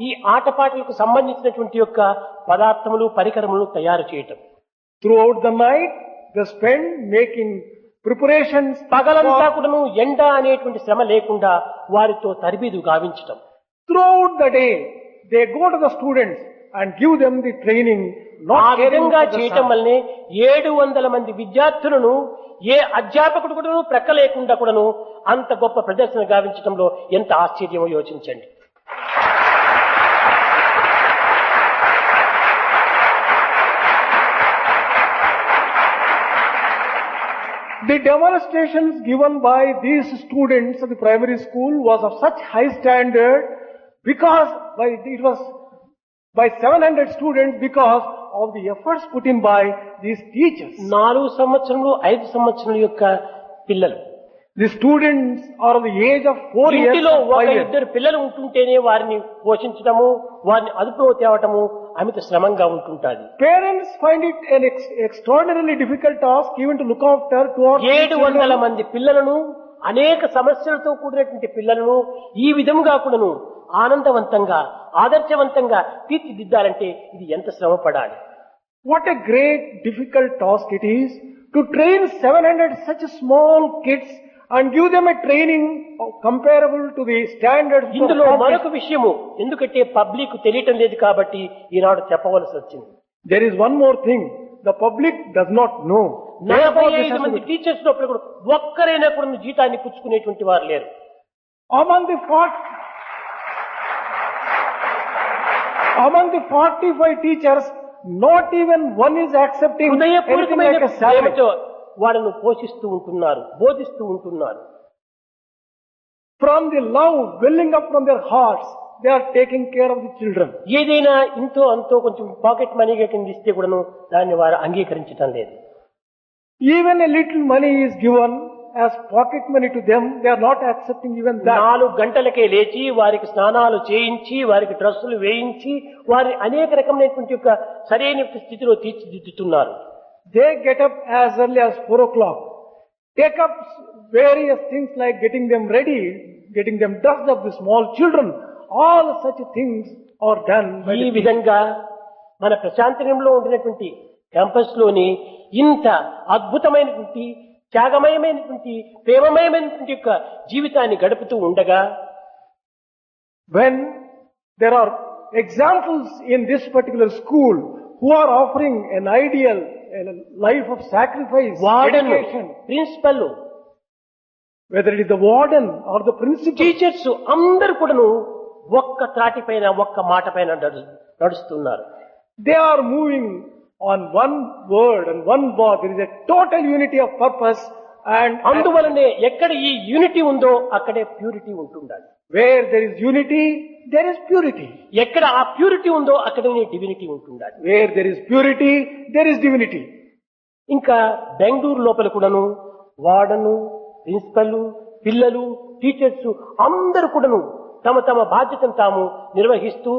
ఈ ఆటపాటలకు సంబంధించినటువంటి యొక్క పదార్థములు పరికరములు తయారు చేయటం, Throughout the night, they spend making preparations. పగలంతా కూడాను ఎండ అనేటువంటి శ్రమ లేకుండా వారితో తరబీదు గావించటం. Throughout the day, they go to the students and give them the training. ఆ Not caring విధంగా for the చేయటం sun. వల్లనే 700 మంది విద్యార్థులను ఏ అధ్యాపకుడు కూడాను ప్రక్క లేకుండా కూడాను అంత గొప్ప ప్రదర్శన గావించడంలో ఎంత ఆశ్చర్యమో యోచించండి. The demonstrations given by these students of the primary school was of such high standard because it was by 700 students because of the efforts put in by these teachers. 4 సంవత్సరములు 5 సంవత్సరముల యొక్క పిల్లలు The students are of the age of 4 years ఇంటిలో and 5 ఒక years. ఇద్దరు పిల్లలు ఉంటుంటేనే వారిని పోషించడము, వారిని అదుపులో తేవటము అమిత శ్రమంగా ఉంటుంటాది. Parents find it an extraordinarily difficult task even to look after 2 or 3 700 children. మంది పిల్లలను, అనేక సమస్యలతో కూడినటువంటి పిల్లలను ఈ విధంగా కూడాను ఆనందవంతంగా ఆదర్శవంతంగా తీర్చిదిద్దాలంటే ఇది ఎంత శ్రమ పడాలి. What a great difficult task it is to train 700 such small kids and give them a training comparable to the standards. ఇందులో మరొక విషయము, ఎందుకంటే పబ్లిక్ తెలియటం లేదు కాబట్టి ఈనాడు చెప్పవలసి వచ్చింది. There is one more thing. The public does not know. Therefore, this has 45 to మంది be- టీచర్స్ లోపల కూడా ఒక్కరైనా కూడా జీతాన్ని పుచ్చుకునేటువంటి వారు లేరు. Among the 45 teachers, not even one is accepting anything హృదయపూర్వకమైన like a salary. ప్రేమతో వాళ్ళను పోషిస్తూ ఉంటున్నారు, బోధిస్తూ ఉంటున్నారు. From the love welling up from their hearts, they are taking care of the children. ఏదైనా ఇంతో అంతో కొంచెం పాకెట్ మనీగా కింద ఇస్తే కూడాను దాన్ని వారు అంగీకరించడం లేదు. Even a little money is given as pocket money to them, they are not accepting even that. 4 గంటలకే లేచి వారికి స్నానాలు చేయించి, వారికి డ్రెస్సులు వేయించి, వారి అనేక రకమైనటువంటి యొక్క సరైన స్థితిలో తీర్చిదిద్దుతున్నారు. They get up as early as 4 o'clock, take up various things like getting them ready, getting them dressed up, the small children. All such things are done by ఈ the teachers. విధంగా మన ప్రశాంతనంలో ఉండినటువంటి క్యాంపస్ లోని ఇంత అద్భుతమైనటువంటి త్యాగమయమైనటువంటి ప్రేమమయమైనటువంటి యొక్క జీవితాన్ని గడుపుతూ ఉండగా When there are examples in this particular school who are offering an ideal a life of sacrifice, warden, dedication, principal, whether it is the warden or the principal, teachers అందరూ కూడాను ఒక్క త్రాటి పైన ఒక్క మాట పైన నడుస్తున్నారు. they are moving on one word and one path. There is a total unity of purpose and అందువలనే ఎక్కడ ఈ యూనిటీ ఉందో అక్కడే ప్యూరిటీ ఉంటుండాలి. where there is unity, there is purity. ఎక్కడ ఆ ప్యూరిటీ ఉందో అక్కడనే డివినిటీ ఉంటుండాలి. Where there is purity, there is divinity. ఇంకా బెంగళూరు లోపల కూడాను వార్డను, ప్రిన్సిపల్, పిల్లలు, టీచర్స్ అందరూ కూడాను తమ తమ బాధ్యతను తాము నిర్వహిస్తూ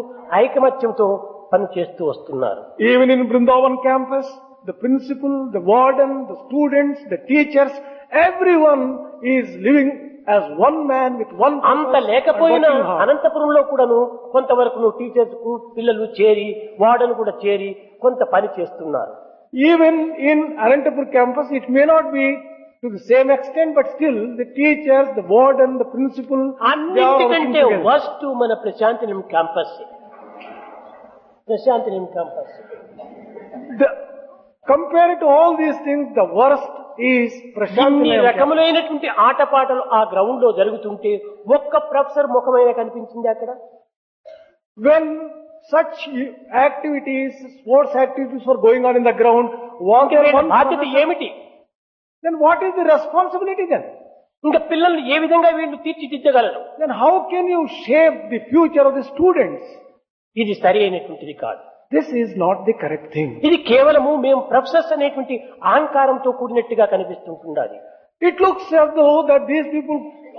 ఐకమత్యంతో పని చేస్తూ వస్తున్నారు. Even in Vrindavan campus, the principal, the warden, the students, the teachers, everyone is living as one man with one అంత purpose and లేకపోయినా working hard. అనంతపురంలో కూడాను కొంతవరకు టీచర్స్ కు పిల్లలు చేరి, వార్డన్ కూడా చేరి కొంత పని చేస్తున్నారు. Even in Anantapur campus, it may not be to the same extent, but still the teachers, the warden, the principal, they are working అన్నింటికంటే together. వస్ట్ మన Prasanthi Nilayam campus. Prasanthi Nilayam campus Compared to all these things, the worst is ఇన్ని Prashantilayam. రకములైనటువంటి ఆటపాటలు ఆ ground లో జరుగుతుంటే ఒక్క professor ముఖమైన కనిపించింది అక్కడ. When such activities, sports activities were going on in the ground, was there one బాధ్యత professor? ఏమిటి? Then what is the responsibility then? ఇంకా పిల్లల్ని ఏ విధంగా వీళ్ళు తీర్చిదిద్దగలరు? Then how can you shape the future of the students? ఇది సరి అయినటువంటిది కాదు. This is not the correct thing. ఇది కేవలము మేము ప్రొఫెసర్స్ అనేటువంటి అహంకారంతో కూడినట్టుగా కనిపిస్తుంటున్నది. It looks as though that these people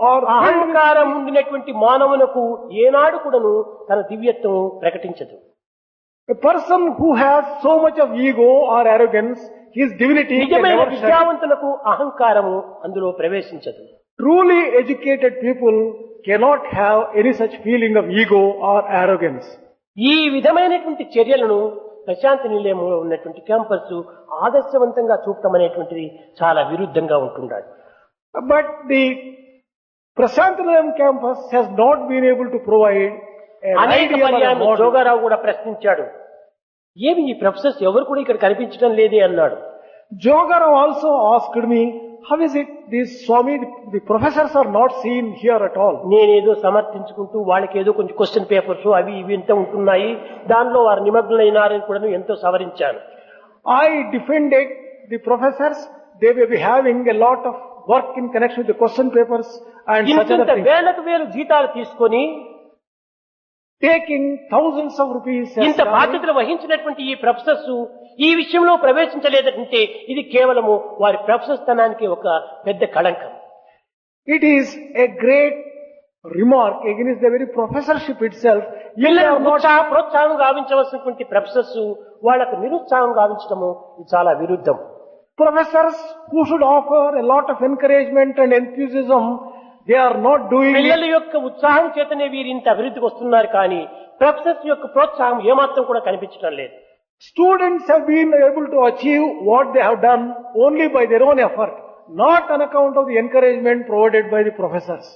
are అహంకారం ఉండినటువంటి మానవులకు ఏనాడు కూడాను తన దివ్యత్వం ప్రకటించదు. a person who has so much of ego or arrogance, his divinity can నిజమైన never shine. విద్యావంతులకు అహంకారము అందులో ప్రవేశించదు. Truly educated people cannot have any such feeling of ego or arrogance. ఈ విధమైనటువంటి చర్యలను ప్రశాంతి నిలయంలో ఉన్నటువంటి క్యాంపస్ ఆదర్శవంతంగా చూపటం అనేటువంటిది చాలా విరుద్ధంగా ఉంటుండాలి. But the Prashantilayam campus has not been able to provide an అనేక ideal or a పర్యాయం model. జోగారావు కూడా ప్రశ్నించాడు, ఏమి ఈ ప్రొఫెసర్స్ ఎవరు కూడా ఇక్కడ కనిపించడం లేదే అన్నాడు. Jogarao also asked me, how is it these Swami, the professors are not seen here at all? నేనేదో సమర్థించుకుంటూ వాళ్ళకి ఏదో కొంచెం క్వశ్చన్ పేపర్స్ అవి ఇవి ఎంత ఉంటున్నాయి, దానిలో వారు నిమగ్నులైనారని కూడా ఎంతో సవరించాను. I defended the professors. They may be having a lot of work in connection with the question papers and such ఇంత other things. వేలకు వేలు జీతాలు తీసుకొని Taking thousands of rupees as ఇంత salary. బాధ్యతలు వహించినటువంటి ఈ ప్రొఫెసర్స్ ఈ విషయంలో ప్రవేశించలేదంటే ఇది కేవలము వారి ప్రొఫెసర్ స్థానానికి ఒక పెద్ద కళంకం. It is a great remark against the very professorship itself. You పిల్లలు are not ప్రోత్సాహం గావించవలసినటువంటి ప్రొఫెసర్స్ వాళ్లకు నిరుత్సాహం గావించడము ఇది చాలా విరుద్ధం. professors who should offer a lot of encouragement and enthusiasm. They are not doing పిల్లల it. యొక్క ఉత్సాహం చేతనే వీరు ఇంత అభివృద్ధికి వస్తున్నారు కానీ ప్రొఫెసర్స్ యొక్క ప్రోత్సాహం ఏమాత్రం కూడా కనిపించడం లేదు. Students have been able to achieve what they have done only by their own effort, not on account of the encouragement provided by the professors.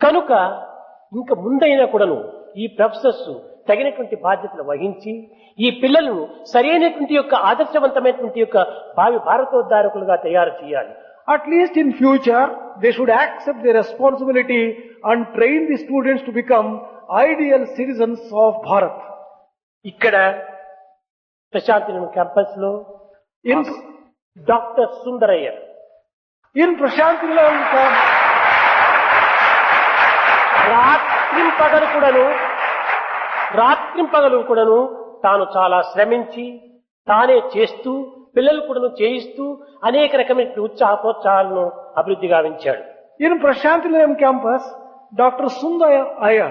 కనుక ఇంకా ముందైనా కూడాను ఈ ప్రొఫెసర్స్ తగినటువంటి బాధ్యతలు వహించి ఈ పిల్లలను సరైనటువంటి యొక్క ఆదర్శవంతమైనటువంటి యొక్క భావి భారతోద్ధారకులుగా తయారు చేయాలి. At least in future, they should accept the responsibility and train the students to become ideal citizens of Bharat. ఇక్కడ ప్రశాంతినిలయం క్యాంపస్ లో In, doctor Sundarayya in Prashantilayam camp, రాత్రింపగలు కూడాను తాను చాలా శ్రమించి తానే చేస్తూ పిల్లలు కూడాను చేయిస్తూ అనేక రకమైన ఉత్సాహ ప్రోత్సాహాలను అభివృద్ధి గావించాడు. in Prashantilayam campus, Dr. Sundar Iyer,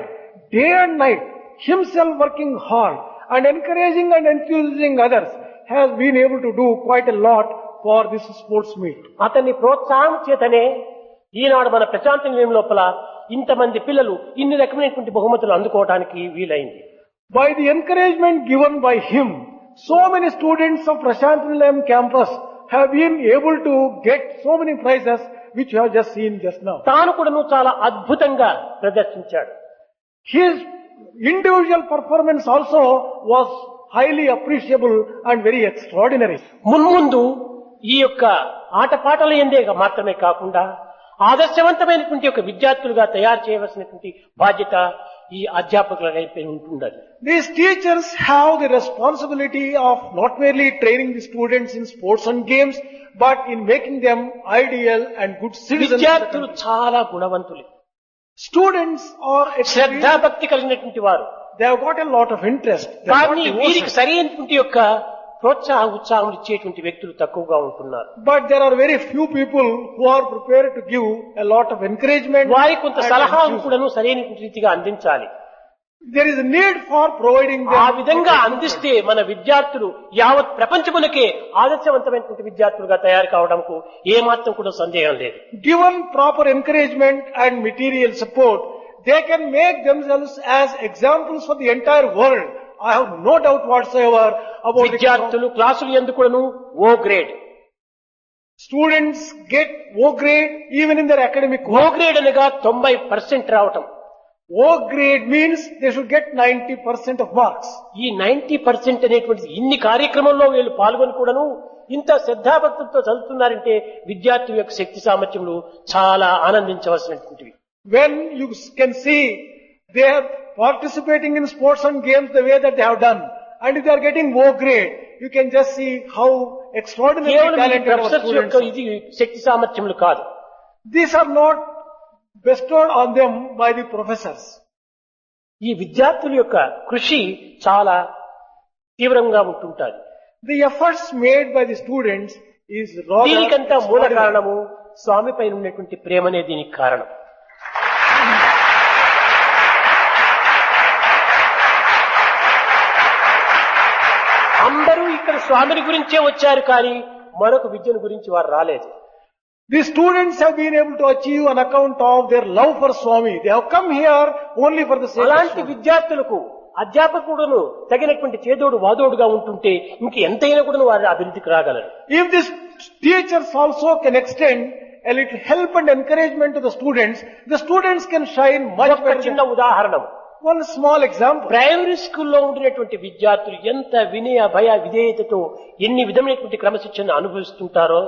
day and night, himself working hard and encouraging and enthusing others, has been able to do quite a lot for this sports meet. అతని ప్రోత్సాహం చేతనే ఈనాడు మన ప్రశాంతి నిలయం లోపల ఇంతమంది పిల్లలు ఇన్ని రకమైనటువంటి బహుమతులు అందుకోవడానికి వీలైంది. By the encouragement given by him, so many students of Prashantilayam campus have been able to get so many prizes which you have just seen just now. తాను కూడాను చాలా అద్భుతంగా ప్రదర్శించాడు. His individual performance also was highly appreciable and very extraordinary. మున్ముందు ఈ యొక్క ఆటపాటల ఎందే మాత్రమే కాకుండా ఆదర్శవంతమైనటువంటి ఒక విద్యార్థులుగా తయారు చేయవలసినటువంటి బాధ్యత ఈ అధ్యాపకులపై ఉంటుండాలి. These teachers have the responsibility of not merely training the students in sports and games, but in making them ideal and good citizens. విద్యార్థులు చాలా గుణవంతులు, Students are శ్రద్ధాభక్తి కలిగినటువంటి వారు. they have got a lot of interest. They have got కానీ devotion. వీరికి సరైనటువంటి యొక్క ఉత్సాహం ఇచ్చేటువంటి వ్యక్తులు తక్కువగా ఉంటున్నారు. But there are very few people who are prepared to give a lot of encouragement. వారికి కొంత and సలహా encouragement. కూడాను సరైనటువంటి రీతిగా అందించాలి. There is a need for providing them. ఆ విధంగా అందిస్తే మన విద్యార్థులు యావత్ ప్రపంచమునకే ఆదర్శవంతమైనటువంటి విద్యార్థులుగా తయారు కావడంకు ఏమాత్రం కూడా సందేహం లేదు. Given proper encouragement and material support, they can make themselves as examples for the entire world. I have no doubt whatsoever about విద్యార్థులు క్లాసులు ఎందుకును O grade, Students get O grade even in their academic O work. Grade అనగా 90% రావటం. O grade means they should get 90% of marks. ఈ 90% అనేటువంటి ఇన్ని కార్యక్రమంలో వీళ్ళు పాల్గొని కూడాను ఇంత శ్రద్ధాభక్తులతో చదువుతున్నారంటే విద్యార్థుల యొక్క శక్తి సామర్థ్యములు చాలా ఆనందించవలసినటువంటివి. When you can see they are participating in sports and games the way that they have done, and if they are getting O grade, you can just see how extraordinarily కేవలం ఈ talented our ప్రొఫెసర్స్ students యొక్క are. ఇది శక్తి సామర్థ్యములు కాదు. These are not bestowed on them by the professors. ఈ విద్యార్థుల యొక్క కృషి చాలా తీవ్రంగా ఉంటుంటారు. The efforts made by the students is rather దీనికంతా మూల extraordinary. కారణము స్వామి పైన ఉన్నటువంటి ప్రేమనే దీనికి కారణం. అందరూ ఇక్కడ స్వామిని గురించే వచ్చారు కానీ మరొక విద్యను గురించి వారు రాలేదు. The students have been able to achieve on account of their love for Swami. They have come here only for the sake of అలాంటి Swami. విద్యార్థులకు అధ్యాపకుడును తగినటువంటి చేదోడు వాదోడుగా ఉంటుంటే ఇంక ఎంతైనా కూడా వారి అభివృద్ధికి రాగలరు. If these teachers also can extend a little help and encouragement to the students can shine much ఒక better. చిన్న ఉదాహరణ, One small example. ప్రైమరీ స్కూల్లో ఉండినటువంటి విద్యార్థులు ఎంత వినయ భయ విధేయతతో ఎన్ని విధమైనటువంటి క్రమశిక్షణ అనుభవిస్తుంటారో,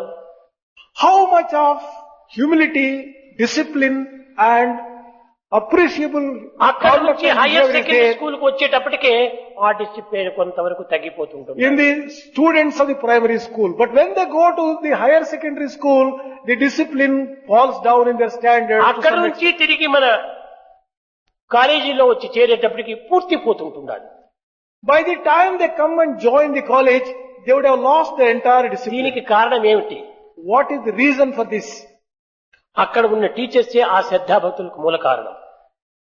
How much of humility, discipline and appreciable అక్కడ conduct నుంచి and hire behavior is secondary there school కు వచ్చేటప్పటికే ఆ డిసిప్లిన్ కొంతవరకు తగ్గిపోతుంటుంది. in the students of the primary school. But when they go to the higher secondary school, the discipline falls down in their standards. to అక్కడ some నుంచి తిరిగి మన కాలేజీలో వచ్చి చేరేటప్పటికి పూర్తి పోతుంటున్నాడు. By the time they come and join the college, they would have lost their entire discipline. దీనికి కారణం ఏమిటి? What is the reason for this? అక్కడ ఉన్న టీచర్సే ఆ శ్రద్ధాభక్తులకు మూల కారణం.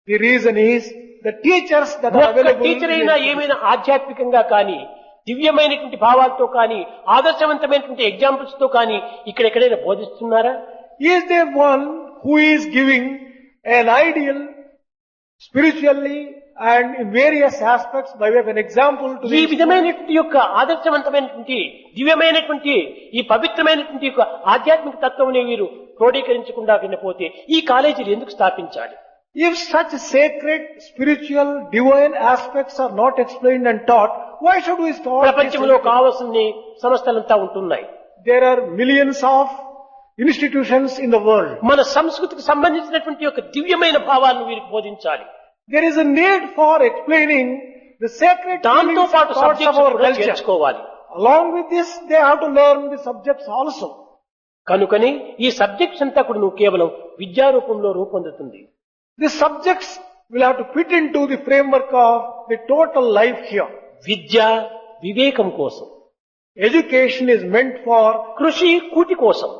The reason is the teachers that are ఒక్క available. టీచర్ అయినా ఏమైనా ఆధ్యాత్మికంగా కానీ దివ్యమైనటువంటి భావాలతో కానీ ఆదర్శవంతమైనటువంటి ఎగ్జాంపుల్స్ తో కానీ ఇక్కడెక్కడైనా బోధిస్తున్నారా? Is there one who is giving an ideal spiritually and in various aspects by way of an example to ఈ the విధమైనటువంటి యొక్క ఆదర్శవంతమైనటువంటి దివ్యమైనటువంటి ఈ పవిత్రమైనటువంటి యొక్క ఆధ్యాత్మిక తత్వం వీరు క్రోడీకరించకుండా వినపోతే ఈ కాలేజీలు ఎందుకు స్థాపించాలి? If such sacred, spiritual, divine aspects are not explained and taught, why should we start? ప్రపంచంలో కావాల్సిన సంస్థలంతా ఉంటున్నాయి. There are millions of institutions in the world. మన సంస్కృతికి సంబంధించినటువంటి యొక్క దివ్యమైన భావాలను వీరికి బోధించాలి. There is a need for explaining the sacred దాంతో feelings పాటు and thoughts of subjects our కూడా culture. చేర్చుకోవాలి. Along with this, they have to learn the subjects also. కనుకని ఈ సబ్జెక్ట్స్ అంతా కూడా నువ్వు కేవలం విద్యా రూపంలో రూపొందుతుంది. The subjects will have to fit into the framework of the total life here. విద్య వివేకం కోసం, Education is meant for, కృషి కూటి కోసం.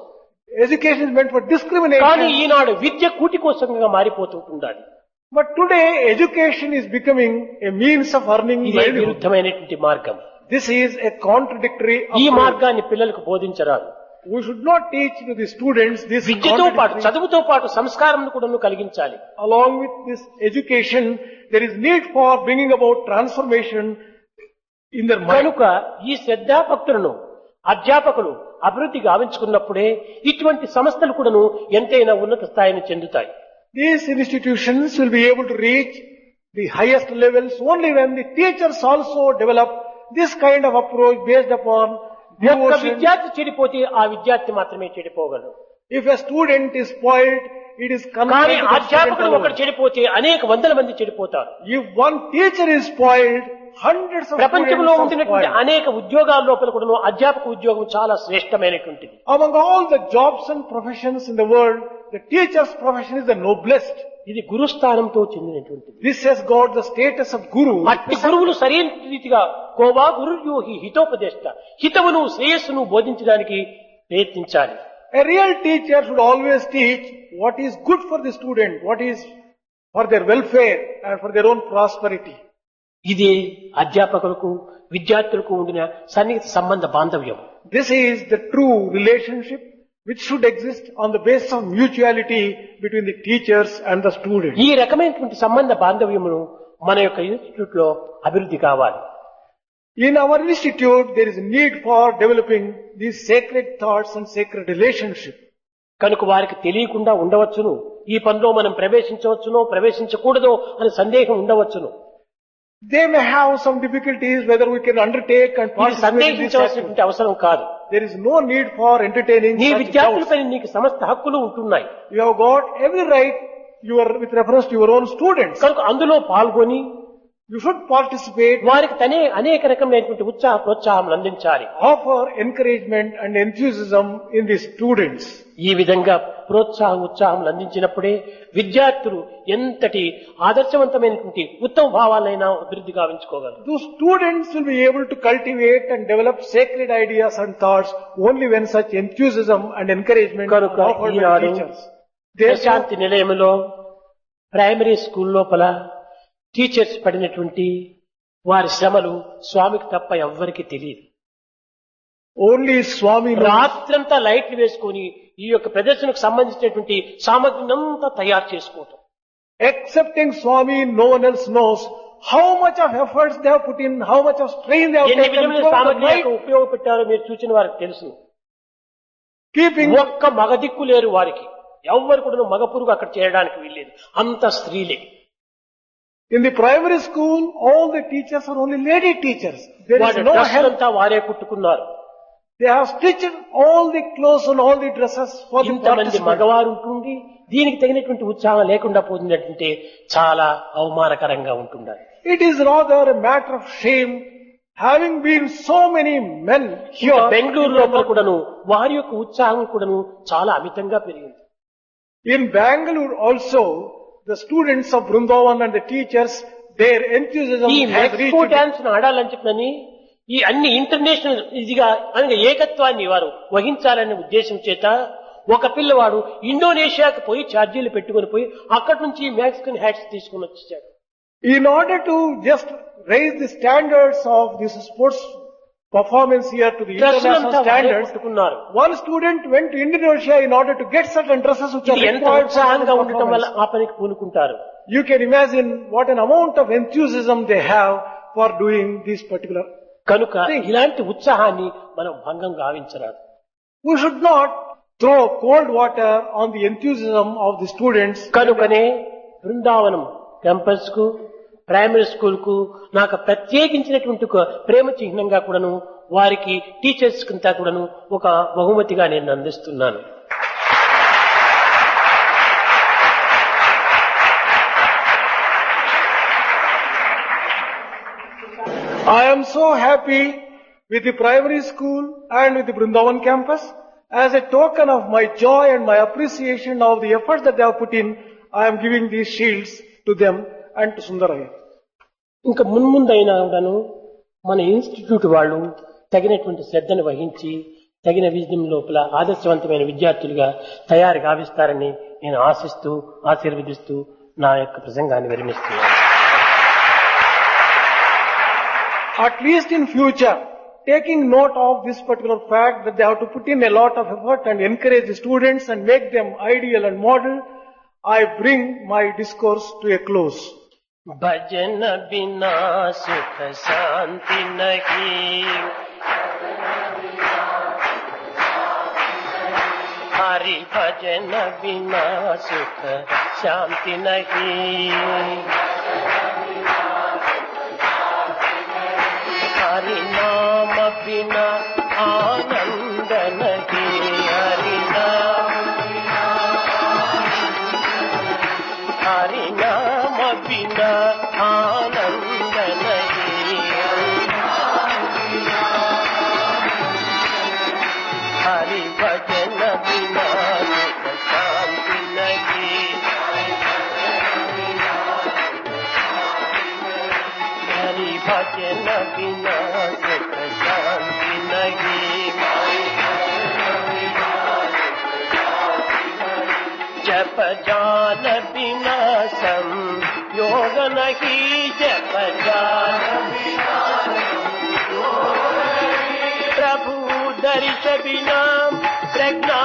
education is meant for కానీ discrimination. ఈనాడు విద్య కూటి కోసంగా మారిపోతుంటుండాలి. But today, education is becoming a means of earning ఇదే livelihood. విరుద్ధమైనటువంటి మార్గం. This is a contradictory ఈ approach. మార్గాన్ని పిల్లలకు బోధించరాదు. We should not teach to the students this విద్యతో పాటు contradictory. చదువుతో పాటు సంస్కారం కూడా కలిగించాలి. Along with this education, there is need for bringing about transformation in their mind. కనుక ఈ శ్రద్ధాభక్తులను అధ్యాపకులు అభివృద్ధి గావించుకున్నప్పుడే ఇటువంటి సంస్థలు కూడాను ఎంతైనా ఉన్నత స్థాయిని చెందుతాయి. These institutions will be able to reach the highest levels only when the teachers also develop this kind of approach based upon ఒక్క devotion. విద్యార్థి చెడిపోతే ఆ విద్యార్థి మాత్రమే చెడిపోగలడు. If a student is spoiled, it is కానీ confined to the student అధ్యాపకుడు alone. ఒకటి చెడిపోతే అనేక వందల మంది చెడిపోతారు. If one teacher is spoiled, hundreds of ప్రపంచంలో students are ఉంటున్నటువంటి spoiled. అనేక ఉద్యోగాల లోపల కూడా అధ్యాపక ఉద్యోగం చాలా శ్రేష్టమైనటువంటిది. Among all the jobs and professions in the world, the teacher's profession is the noblest. ఇది గురుస్థానంతో చెందినటువంటిది. This has got the status of guru. అట్టి గురువులు సరైన రీతిగా కోవా గురు హితోపదేష్ట హితవును శ్రేయస్సును బోధించడానికి ప్రయత్నించాలి. A real teacher should always teach what is good for the student, what is for their welfare and for their own prosperity. ఇది అధ్యాపకులకు విద్యార్థులకు ఉండిన సన్నిహిత సంబంధ బాంధవ్యం. This is the true relationship which should exist on the basis of mutuality between the teachers and the students. ఈ రకమైనటువంటి సంబంధ బాంధవ్యమును మన యొక్క ఇన్స్టిట్యూట్ లో అభివృద్ధి కావాలి. In our institute, there is a need for developing these sacred thoughts and sacred relationships. కనుక వారికి తెలియకుండా ఉండవచ్చును, ఈ పనిలో మనం ప్రవేశించవచ్చునో ప్రవేశించకూడదో అని సందేహం ఉండవచ్చును. They may have some difficulties whether we can undertake and ఇది participate in this activity. సందేహించవలసినటువంటి అవసరం కాదు. There is no need for entertaining నీ such doubts. విద్యార్థులపై నీకు సమస్త హక్కులు ఉంటున్నాయి. You have got every right with reference to your own students. కనుక అందులో పాల్గొని You should participate, వారికి తనే అనేక రకమైనటువంటి ప్రోత్సాహం అందించాలి. offer encouragement and enthusiasm in the students. ఈ విధంగా ఉత్సాహం అందించినప్పుడే విద్యార్థులు ఎంతటి ఆదర్శవంతమైనటువంటి ఉత్తమ భావాలైనా అభివృద్ధి గావించుకోగలరు. Those students will be able to cultivate and develop sacred ideas and thoughts only when such enthusiasm and encouragement are కనుక offered by ఈనాడు teachers. ప్రశాంతి నిలయములో ప్రైమరీ స్కూల్ లోపల టీచర్స్ పడినటువంటి వారి శ్రమలు స్వామికి తప్ప ఎవ్వరికి తెలియదు. Only Swami knows. రాత్రంతా లైట్లు వేసుకొని ఈ యొక్క ప్రదర్శనకు సంబంధించినటువంటి సామగ్రినంతా తయారు చేసుకోవటం. Excepting Swami, no one else knows how much of efforts they have put in, how much of strain they have ఎన్ని taken విధమైన throughout the సామగ్రి night, ఉపయోగపెట్టారో మీరు చూసిన వారికి తెలుసు. keeping ఒక్క మగదిక్కు లేరు వారికి, ఎవ్వరు కూడా మగ పురుగు అక్కడ చేరడానికి వీల్లేదు, అంత స్త్రీలే. in the primary school, all the teachers are only lady teachers. There is వారి no డ్రెస్సులు help. అంతా వారే కుట్టుకున్నారు. They have stitched all the clothes and all the dresses for the ఇంతమంది participants. మగవారు ఉంటుండి దీనికి తగినటువంటి ఉత్సాహం లేకుండా పోతుందంటే చాలా అవమానకరంగా ఉంటుండాలి. It is rather a matter of shame, having been so many men here. Bengaluru లోపల కూడాను వారి యొక్క ఉత్సాహం కూడాను చాలా అమితంగా పెరిగింది. In Bangalore also, the students of Vrindavan and the teachers, their enthusiasm ఈ has మెక్సికో reached. డాన్స్ ఆడాలని చెప్పని ఈ అన్ని ఇంటర్నేషనల్ ఇదిగా అనగా ఏకత్వాన్ని వారు వహించాలనే ఉద్దేశం చేత ఒక పిల్లవాడు ఇండోనేషియాకి పోయి ఛార్జీలు పెట్టుకుని పోయి అక్కడి నుంచి మెక్సికన్ హ్యాట్స్ తీసుకుని వచ్చేసాడు. In order to just raise the standards of this sports performance here to the international డ్రెస్సులంతా వారే standards, కుట్టుకున్నారు. one student went to Indonesia in order to get certain dresses which are ఇది ఎంత required for ఉత్సాహంగా the ఉండటం వల్ల performance. ఆ పనికి పూనుకుంటారు. You can imagine what an amount of enthusiasm they have for doing this particular. కనుక ఇలాంటి ఉత్సాహాన్ని మనం భంగం గావించరాదు. We should not throw cold water on the enthusiasm of the students. కనుకనే బృందావనం క్యాంపస్ కు ప్రైమరీ స్కూల్ కు నాకు ప్రత్యేకించినటువంటి ఒక ప్రేమ చిహ్నంగా కూడాను వారికి టీచర్స్ కంతా కూడాను ఒక బహుమతిగా నేను అందిస్తున్నాను. I am so happy with the primary school and with the Vrindavan campus. As a token of my joy and my appreciation of the efforts that they have put in, I am giving these shields to them and to Sundaraya. ఇంకా మున్ముందైనా కూడాను మన institute వాళ్ళు తగినటువంటి శ్రద్ధను వహించి తగిన విజయం లోపల ఆదర్శవంతమైన విద్యార్థులుగా తయారు గావిస్తారని నేను ఆశిస్తూ ఆశీర్వదిస్తూ నా యొక్క ప్రసంగాన్ని విరమిస్తున్నాను. At least in future, taking note of this particular fact that they have to put in a lot of effort and encourage the students and make them ideal and model, I bring my discourse to a close. भजन बिना सुख शांति नहीं, हरि भजन बिना सुख शांति नहीं, हरि नाम बिना आनंद नहीं, हरि नाम बिना आनंद नहीं, हरि भजन बिना सुख शांति नहीं, हरि भजन बिना सुख शांति नहीं, जप जान बिना संयोग नहीं, जप जान बिना संयोग नहीं, प्रभु दर्श बिना प्रज्ञा